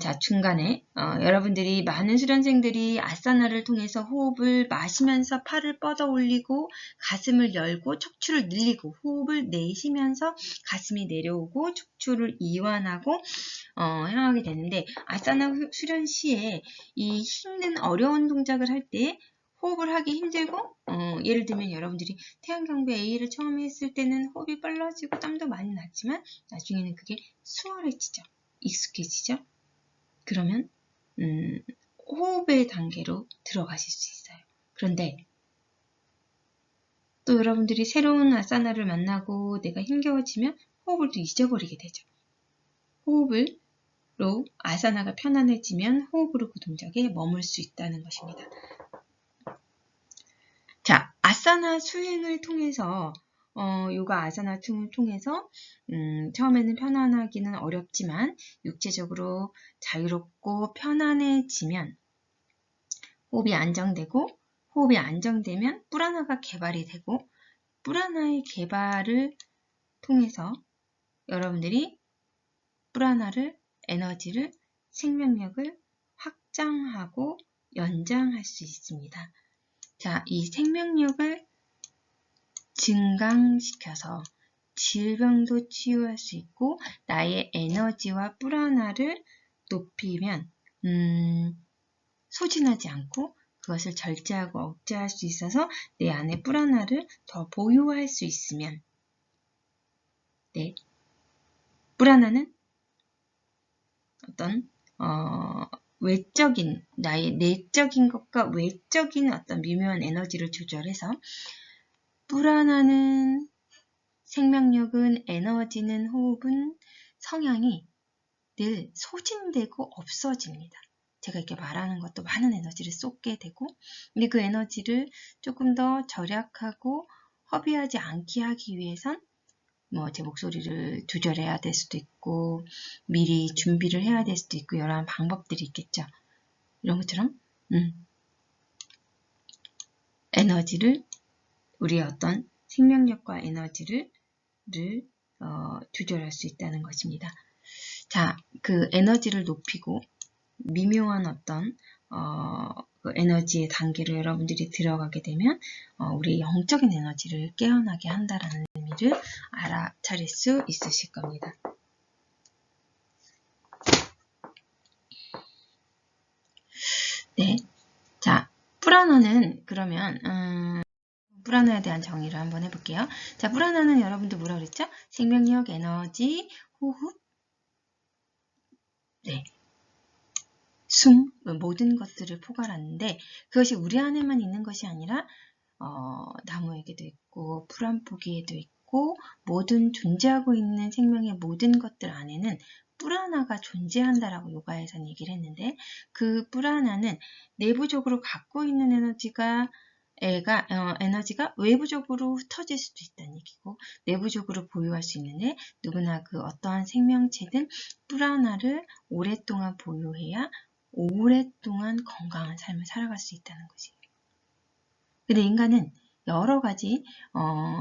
자, 중간에 여러분들이 많은 수련생들이 아사나를 통해서 호흡을 마시면서 팔을 뻗어 올리고 가슴을 열고 척추를 늘리고 호흡을 내쉬면서 가슴이 내려오고 척추를 이완하고 향하게 되는데 아사나 수련 시에 이 힘든 어려운 동작을 할 때 호흡을 하기 힘들고 예를 들면 여러분들이 태양경배 A를 처음 했을 때는 호흡이 빨라지고 땀도 많이 났지만 나중에는 그게 수월해지죠. 익숙해지죠. 그러면 호흡의 단계로 들어가실 수 있어요. 그런데 또 여러분들이 새로운 아사나를 만나고 내가 힘겨워지면 호흡을 또 잊어버리게 되죠. 호흡으로 아사나가 편안해지면 호흡으로 그 동작에 머물 수 있다는 것입니다. 자, 아사나 수행을 통해서 요가 아사나 통해서 처음에는 편안하기는 어렵지만 육체적으로 자유롭고 편안해지면 호흡이 안정되고 호흡이 안정되면 프라나가 개발이 되고 프라나의 개발을 통해서 여러분들이 프라나를 에너지를 생명력을 확장하고 연장할 수 있습니다. 자, 이 생명력을 증강시켜서 질병도 치유할 수 있고 나의 에너지와 프라나를 높이면 소진하지 않고 그것을 절제하고 억제할 수 있어서 내 안에 프라나를 더 보유할 수 있으면 네, 프라나는 어떤 외적인 나의 내적인 것과 외적인 어떤 미묘한 에너지를 조절해서 프라나는 생명력은 에너지는 호흡은 성향이 늘 소진되고 없어집니다. 제가 이렇게 말하는 것도 많은 에너지를 쏟게 되고 근데 그 에너지를 조금 더 절약하고 허비하지 않게 하기 위해선 제 목소리를 조절해야 될 수도 있고 미리 준비를 해야 될 수도 있고 여러 방법들이 있겠죠. 이런 것처럼 에너지를 우리의 어떤 생명력과 에너지를 조절할 수 있다는 것입니다. 자, 그 에너지를 높이고 미묘한 어떤 그 에너지의 단계로 여러분들이 들어가게 되면 우리의 영적인 에너지를 깨어나게 한다라는 의미를 알아차릴 수 있으실 겁니다. 네, 자, 프라나는 그러면 프라나에 대한 정의를 한번 해볼게요. 자, 프라나는 여러분들 뭐라 그랬죠? 생명력, 에너지, 호흡, 네, 숨, 모든 것들을 포괄하는데 그것이 우리 안에만 있는 것이 아니라 나무에게도 있고 풀 한 포기에도 있고 모든 존재하고 있는 생명의 모든 것들 안에는 프라나가 존재한다라고 요가에서는 얘기를 했는데 그 프라나는 내부적으로 갖고 있는 에너지가 외부적으로 흩어질 수도 있다는 얘기고 내부적으로 보유할 수 있는데 누구나 그 어떠한 생명체든 프라나를 오랫동안 보유해야 오랫동안 건강한 삶을 살아갈 수 있다는 것이에요. 근데 인간은 여러 가지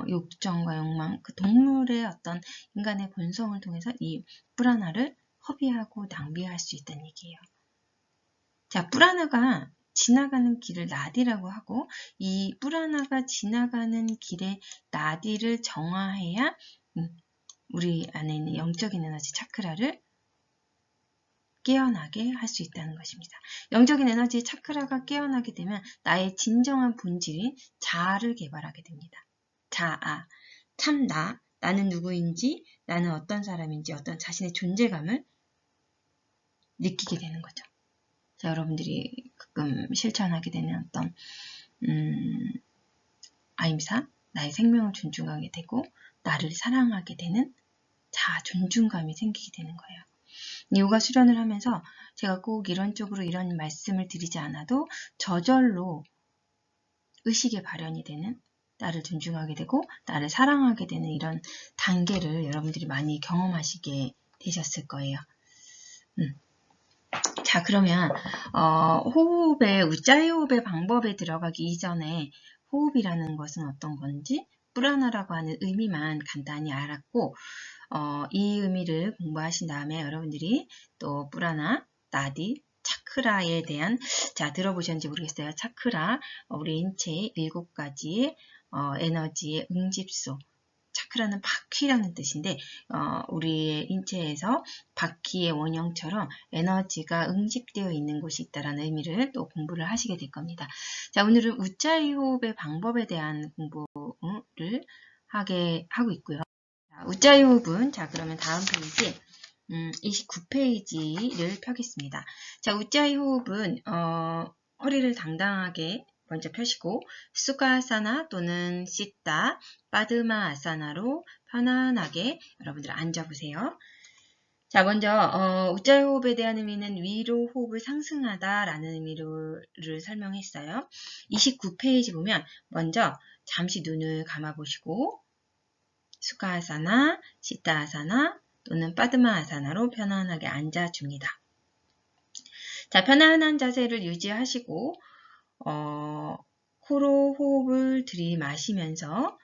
욕정과 욕망, 그 동물의 어떤 인간의 본성을 통해서 이 뿔하나를 허비하고 낭비할 수 있다는 얘기예요. 자, 뿔하나가 지나가는 길을 나디라고 하고, 이 뿔하나가 지나가는 길에 나디를 정화해야 우리 안에 있는 영적인 에너지 차크라를 깨어나게 할 수 있다는 것입니다. 영적인 에너지 차크라가 깨어나게 되면 나의 진정한 본질인 자아를 개발하게 됩니다. 자아, 참 나, 나는 누구인지, 나는 어떤 사람인지, 어떤 자신의 존재감을 느끼게 되는 거죠. 자, 여러분들이 가끔 실천하게 되는 어떤 아임사, 나의 생명을 존중하게 되고 나를 사랑하게 되는 자아 존중감이 생기게 되는 거예요. 요가 수련을 하면서 제가 꼭 이런 쪽으로 이런 말씀을 드리지 않아도 저절로 의식의 발현이 되는, 나를 존중하게 되고 나를 사랑하게 되는 이런 단계를 여러분들이 많이 경험하시게 되셨을 거예요. 자, 그러면 호흡의 우짜이 호흡의 방법에 들어가기 이전에 호흡이라는 것은 어떤 건지 뿔하나라고 하는 의미만 간단히 알았고, 이 의미를 공부하신 다음에 여러분들이 또 뿔하나, 나디, 차크라에 대한, 자, 들어보셨는지 모르겠어요. 차크라, 우리 인체의 7가지 에너지의 응집소. 차크라는 바퀴라는 뜻인데 우리의 인체에서 바퀴의 원형처럼 에너지가 응집되어 있는 곳이 있다는 의미를 또 공부를 하시게 될 겁니다. 자, 오늘은 우짜이 호흡의 방법에 대한 공부를 하고 있고요. 자, 우짜이 호흡은, 자, 그러면 다음 페이지 29페이지를 펴겠습니다. 자, 우짜이 호흡은 허리를 당당하게 먼저 펴시고 수가아사나 또는 시타, 빠드마 아사나로 편안하게 여러분들 앉아보세요. 자, 먼저 우짜이 호흡에 대한 의미는 위로 호흡을 상승하다라는 의미를 설명했어요. 29페이지 보면 먼저 잠시 눈을 감아보시고 수가아사나, 시타아사나 또는 빠드마 아사나로 편안하게 앉아줍니다. 자, 편안한 자세를 유지하시고 코로 호흡을 들이마시면서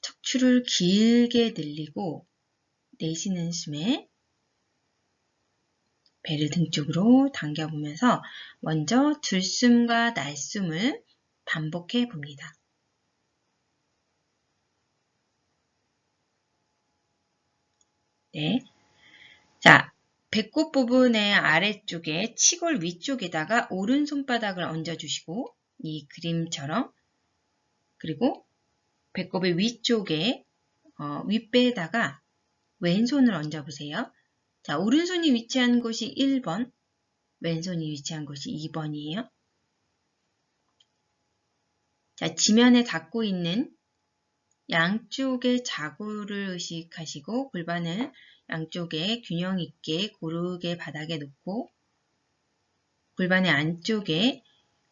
척추를 길게 늘리고 내쉬는 숨에 배를 등 쪽으로 당겨보면서 먼저 들숨과 날숨을 반복해 봅니다. 네. 자, 배꼽 부분의 아래쪽에 치골 위쪽에다가 오른손바닥을 얹어주시고 이 그림처럼, 그리고 배꼽의 위쪽에 윗배에다가 왼손을 얹어보세요. 자, 오른손이 위치한 곳이 1번, 왼손이 위치한 곳이 2번이에요. 자, 지면에 닿고 있는 양쪽의 자구를 의식하시고 골반을 양쪽에 균형 있게 고르게 바닥에 놓고 골반의 안쪽에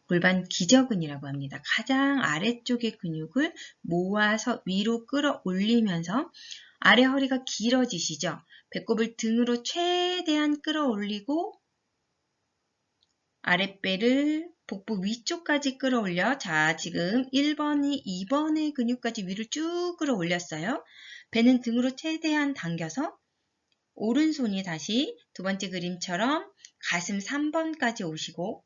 골반 기저근이라고 합니다. 가장 아래쪽의 근육을 모아서 위로 끌어올리면서 아래 허리가 길어지시죠? 배꼽을 등으로 최대한 끌어올리고 아랫배를 복부 위쪽까지 끌어올려, 자, 지금 1번이 2번의 근육까지 위를 쭉 끌어올렸어요. 배는 등으로 최대한 당겨서 오른손이 다시 두 번째 그림처럼 가슴 3번까지 오시고,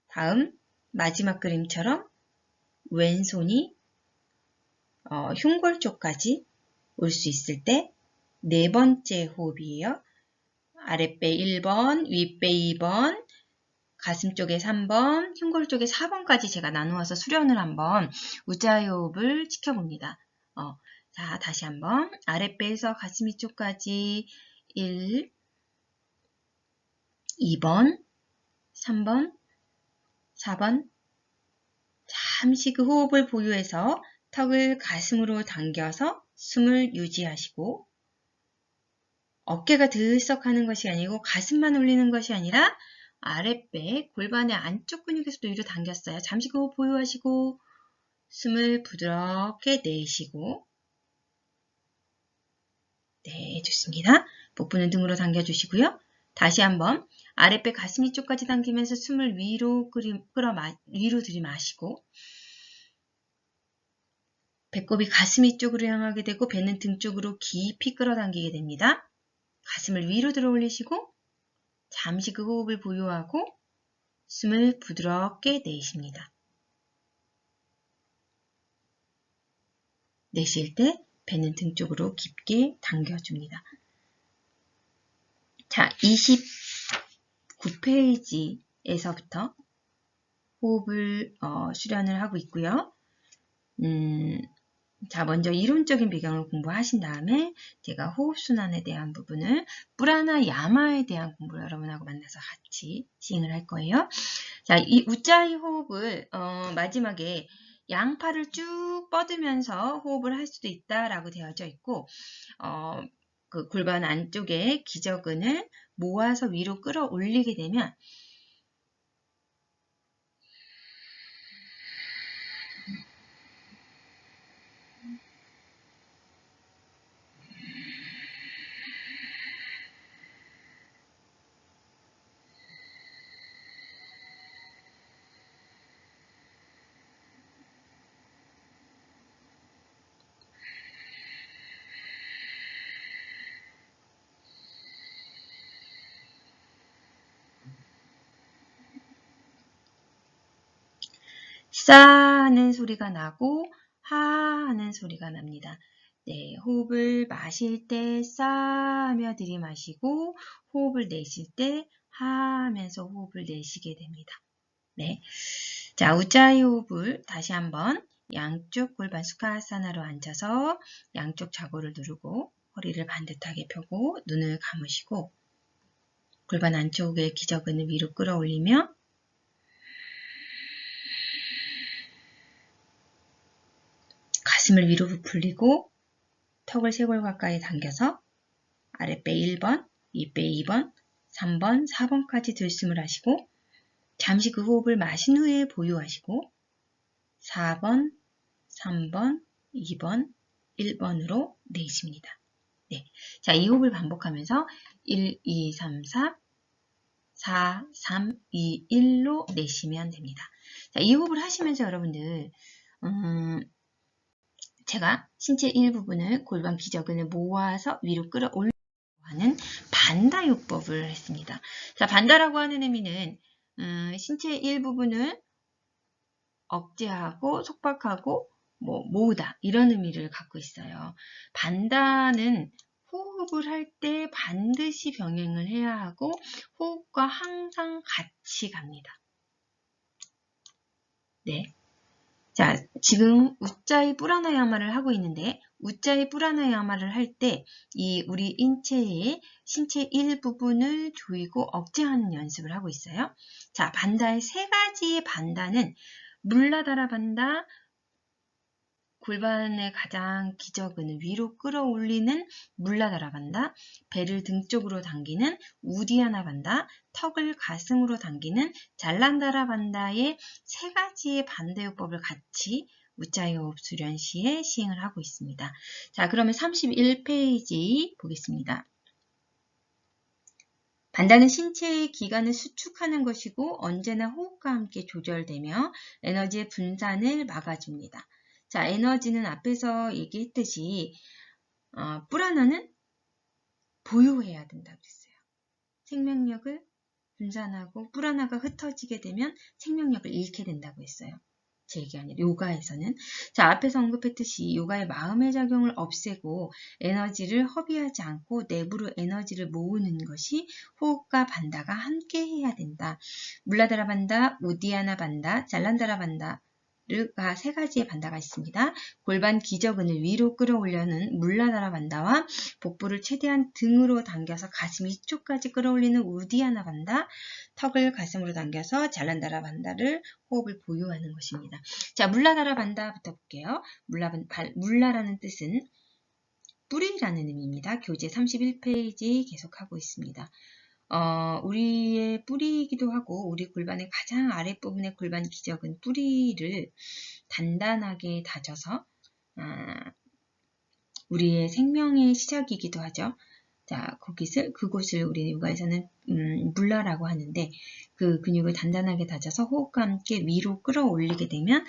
다음 마지막 그림처럼 왼손이 흉골 쪽까지 올 수 있을 때 네 번째 호흡이에요. 아랫배 1번, 윗배 2번, 가슴 쪽에 3번, 흉골 쪽에 4번까지 제가 나누어서 수련을 한번 우짜이 호흡을 지켜봅니다. 자, 다시 한번 아랫배에서 가슴 위쪽까지 1, 2번, 3번, 4번. 잠시 그 호흡을 보유해서 턱을 가슴으로 당겨서 숨을 유지하시고, 어깨가 들썩하는 것이 아니고 가슴만 올리는 것이 아니라 아랫배, 골반의 안쪽 근육에서도 위로 당겼어요. 잠시 그 호흡 보유하시고 숨을 부드럽게 내쉬고, 네, 좋습니다. 복부는 등으로 당겨주시고요. 다시 한번 아랫배 가슴 위쪽까지 당기면서 숨을 위로 들이마시고 배꼽이 가슴 위쪽으로 향하게 되고 배는 등 쪽으로 깊이 끌어당기게 됩니다. 가슴을 위로 들어 올리시고 잠시 그 호흡을 보유하고 숨을 부드럽게 내쉽니다. 내쉴 때 배는 등 쪽으로 깊게 당겨줍니다. 자, 29페이지에서부터 호흡을 수련을 하고 있고요. 자, 먼저 이론적인 배경을 공부하신 다음에 제가 호흡순환에 대한 부분을 프라나야마에 대한 공부를 여러분하고 만나서 같이 시행을 할 거예요. 자, 이 우짜이 호흡을 마지막에 양팔을 쭉 뻗으면서 호흡을 할 수도 있다라고 되어져 있고 그 골반 안쪽에 기저근을 모아서 위로 끌어올리게 되면 싸 하는 소리가 나고 하 하는 소리가 납니다. 네, 호흡을 마실 때 싸 하며 들이마시고 호흡을 내쉴 때 하 하면서 호흡을 내쉬게 됩니다. 네. 자, 우짜이 호흡을 다시 한번 양쪽 골반 수카하사나로 앉아서 양쪽 좌골을 누르고 허리를 반듯하게 펴고 눈을 감으시고 골반 안쪽의 기저근을 위로 끌어올리며 가슴을 위로 부풀리고 턱을 쇄골 가까이 당겨서 아랫배 1번, 윗배 2번, 3번, 4번까지 들숨을 하시고 잠시 그 호흡을 마신 후에 보유하시고 4번, 3번, 2번, 1번으로 내쉽니다. 네. 자, 이 호흡을 반복하면서 1, 2, 3, 4, 4, 3, 2, 1로 내쉬면 됩니다. 자, 이 호흡을 하시면서 여러분들 제가 신체 일부분을 골반 기저근을 모아서 위로 끌어올리려고 하는 반다 요법을 했습니다. 자, 반다라고 하는 의미는 신체 일부분을 억제하고 속박하고 모으다 이런 의미를 갖고 있어요. 반다는 호흡을 할 때 반드시 병행을 해야 하고 호흡과 항상 같이 갑니다. 네. 자, 지금 우짜이 프라나야마를 하고 있는데 우짜이 프라나야마를 할 때 이 우리 인체의 신체 일부분을 조이고 억제하는 연습을 하고 있어요. 자, 반다의 세 가지의 반다는 물라다라 반다, 골반의 가장 기저근을 위로 끌어올리는 물라다라 반다, 배를 등 쪽으로 당기는 우디아나 반다, 턱을 가슴으로 당기는 잘란다라 반다의 세 가지의 반대요법을 같이 우짜이 호흡 수련 시에 시행을 하고 있습니다. 자, 그러면 31페이지 보겠습니다. 반다는 신체의 기관을 수축하는 것이고 언제나 호흡과 함께 조절되며 에너지의 분산을 막아줍니다. 자, 에너지는 앞에서 얘기했듯이 프라나는 보유해야 된다고 했어요. 생명력을 분산하고 프라나가 흩어지게 되면 생명력을 잃게 된다고 했어요. 제 얘기 아니라 요가에서는. 자, 앞에서 언급했듯이 요가의 마음의 작용을 없애고 에너지를 허비하지 않고 내부로 에너지를 모으는 것이 호흡과 반다가 함께 해야 된다. 물라다라 반다, 우디아나 반다, 잘란다라 반다 가 세 가지의 반다가 있습니다. 골반 기저근을 위로 끌어올려는 물라다라 반다와 복부를 최대한 등으로 당겨서 가슴 위쪽까지 끌어올리는 우디아나 반다, 턱을 가슴으로 당겨서 잘란다라 반다를 호흡을 보유하는 것입니다. 자, 물라다라 반다부터 볼게요. 물라라는 뜻은 뿌리라는 의미입니다. 교재 31페이지 계속하고 있습니다. 우리의 뿌리이기도 하고 우리 골반의 가장 아랫부분의 골반 기저근 뿌리를 단단하게 다져서 우리의 생명의 시작이기도 하죠. 자, 그곳을 우리 요가에서는 물라라고 하는데, 그 근육을 단단하게 다져서 호흡과 함께 위로 끌어올리게 되면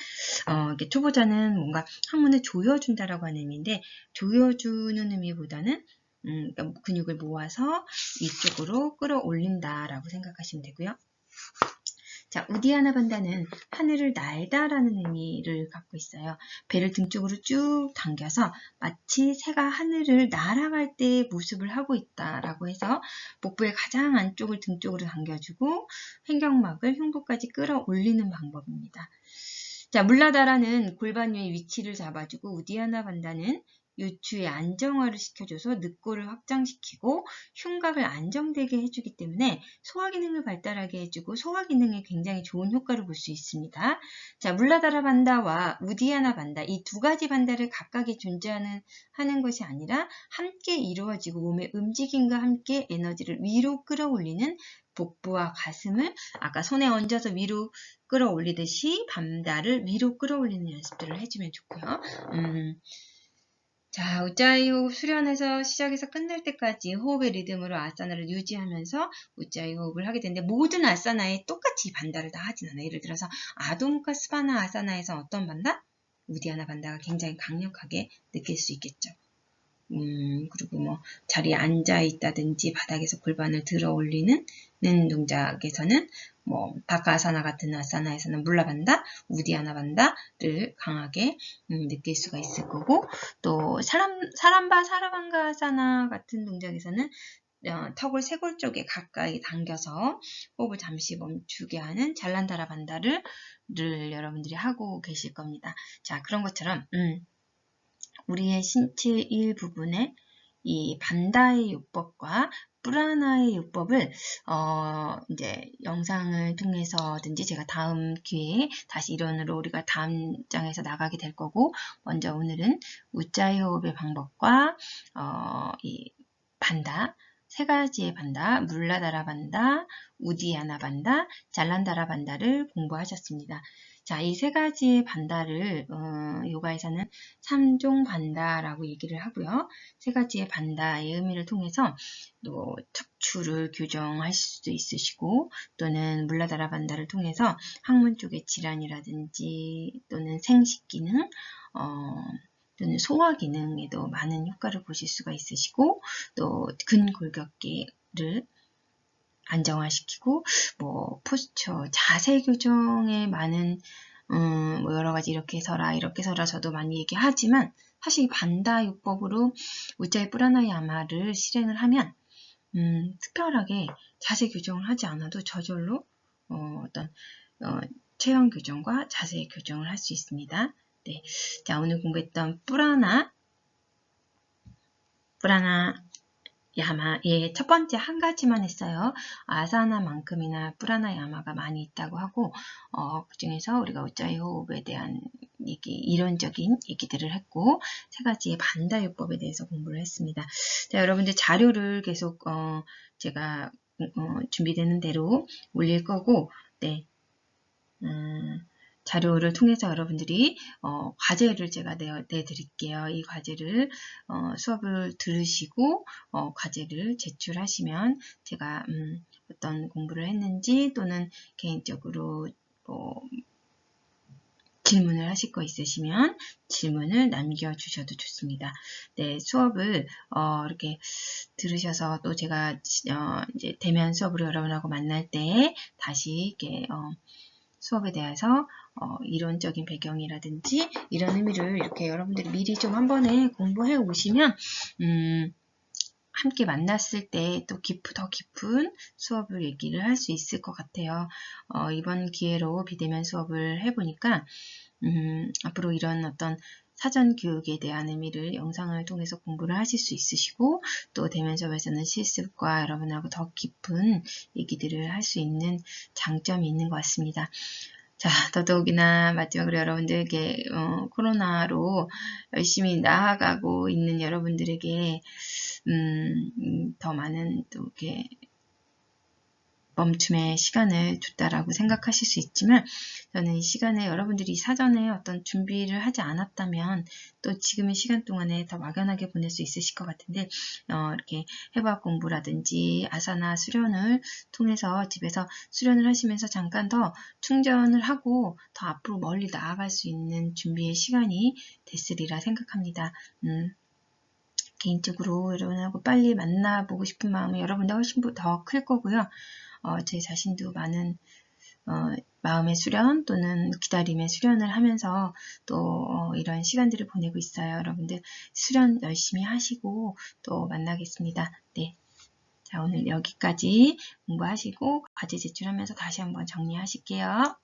이게 초보자는 뭔가 항문을 조여준다라고 하는 의미인데, 조여주는 의미보다는 그러니까 근육을 모아서 위쪽으로 끌어올린다라고 생각하시면 되고요. 자, 우디아나 반다는 하늘을 날다라는 의미를 갖고 있어요. 배를 등 쪽으로 쭉 당겨서 마치 새가 하늘을 날아갈 때의 모습을 하고 있다라고 해서 복부의 가장 안쪽을 등 쪽으로 당겨주고 횡격막을 흉부까지 끌어올리는 방법입니다. 자, 물라다라는 골반 위의 위치를 잡아주고 우디아나 반다는 요추의 안정화를 시켜줘서 늑골을 확장시키고 흉곽을 안정되게 해주기 때문에 소화기능을 발달하게 해주고 소화기능에 굉장히 좋은 효과를 볼 수 있습니다. 자, 물라다라 반다와 우디아나 반다 이 두 가지 반다를 각각이 존재하는 것이 아니라 함께 이루어지고 몸의 움직임과 함께 에너지를 위로 끌어올리는 복부와 가슴을 아까 손에 얹어서 위로 끌어올리듯이 반다를 위로 끌어올리는 연습들을 해주면 좋고요. 자, 우짜이 호흡 수련해서 시작해서 끝날 때까지 호흡의 리듬으로 아사나를 유지하면서 우짜이 호흡을 하게 되는데 모든 아사나에 똑같이 반다를 다 하진 않아요. 예를 들어서 아도무카 스바나 아사나에서 어떤 반다? 우디아나 반다가 굉장히 강력하게 느낄 수 있겠죠. 그리고 뭐 자리에 앉아 있다든지 바닥에서 골반을 들어 올리는 동작에서는 뭐 바카아사나 같은 아사나에서는 물라반다, 우디아나 반다를 강하게 느낄 수가 있을 거고 또 사람바 아사나 같은 동작에서는 턱을 쇄골 쪽에 가까이 당겨서 호흡을 잠시 멈추게 하는 잘란다라 반다를 여러분들이 하고 계실 겁니다. 자, 그런 것처럼 우리의 신체 일부분에 이 반다의 요법과 프라나의 요법을 이제 영상을 통해서든지 제가 다음 기회에 다시 이론으로 우리가 다음 장에서 나가게 될 거고 먼저 오늘은 우짜이 호흡의 방법과 이 반다 세 가지의 반다, 물라다라 반다, 우디아나 반다, 잘란다라 반다를 공부하셨습니다. 자, 이 세 가지의 반다를 요가에서는 3종 반다라고 얘기를 하고요. 세 가지의 반다의 의미를 통해서 또 척추를 교정하실 수도 있으시고 또는 물라다라 반다를 통해서 항문 쪽의 질환이라든지 또는 생식 기능, 또는 소화 기능에도 많은 효과를 보실 수가 있으시고 또 근골격계를 안정화시키고 뭐 포스처, 자세 교정에 많은 뭐 여러 가지 이렇게 서라 저도 많이 얘기하지만 사실 반다 요법으로 우짜이 프라나야마를 실행을 하면 특별하게 자세 교정을 하지 않아도 저절로 어떤 체형 교정과 자세 교정을 할 수 있습니다. 네, 자 오늘 공부했던 프라나 야마, 예, 첫 번째 한 가지만 했어요. 아사나만큼이나 프라나야마가 많이 있다고 하고, 그 중에서 우리가 우짜이 호흡에 대한 이론적인 얘기들을 했고, 세 가지의 반다요법에 대해서 공부를 했습니다. 자, 여러분들 자료를 계속, 제가, 준비되는 대로 올릴 거고, 네, 자료를 통해서 여러분들이 과제를 제가 내드릴게요. 이 과제를 수업을 들으시고 과제를 제출하시면 제가 어떤 공부를 했는지 또는 개인적으로 질문을 하실 거 있으시면 질문을 남겨주셔도 좋습니다. 네, 수업을 이렇게 들으셔서 또 제가 이제 대면 수업으로 여러분하고 만날 때 다시 이렇게 수업에 대해서 이론적인 배경이라든지 이런 의미를 이렇게 여러분들이 미리 좀 한 번에 공부해 오시면 함께 만났을 때 또 더 깊은 수업을 얘기를 할 수 있을 것 같아요. 이번 기회로 비대면 수업을 해보니까 앞으로 이런 어떤 사전 교육에 대한 의미를 영상을 통해서 공부를 하실 수 있으시고 또 대면 수업에서는 실습과 여러분하고 더 깊은 얘기들을 할 수 있는 장점이 있는 것 같습니다. 자, 더더욱이나 마지막으로 여러분들에게 코로나로 열심히 나아가고 있는 여러분들에게 더 많은 또 이렇게 멈춤의 시간을 줬다라고 생각하실 수 있지만 저는 이 시간에 여러분들이 사전에 어떤 준비를 하지 않았다면 또 지금의 시간 동안에 더 막연하게 보낼 수 있으실 것 같은데 이렇게 해부학 공부라든지 아사나 수련을 통해서 집에서 수련을 하시면서 잠깐 더 충전을 하고 더 앞으로 멀리 나아갈 수 있는 준비의 시간이 됐으리라 생각합니다. 개인적으로 여러분하고 빨리 만나보고 싶은 마음은 여러분보다 훨씬 더 클 거고요. 제 자신도 많은 마음의 수련 또는 기다림의 수련을 하면서 또 이런 시간들을 보내고 있어요. 여러분들 수련 열심히 하시고 또 만나겠습니다. 네. 자, 오늘 여기까지 공부하시고 과제 제출하면서 다시 한번 정리하실게요.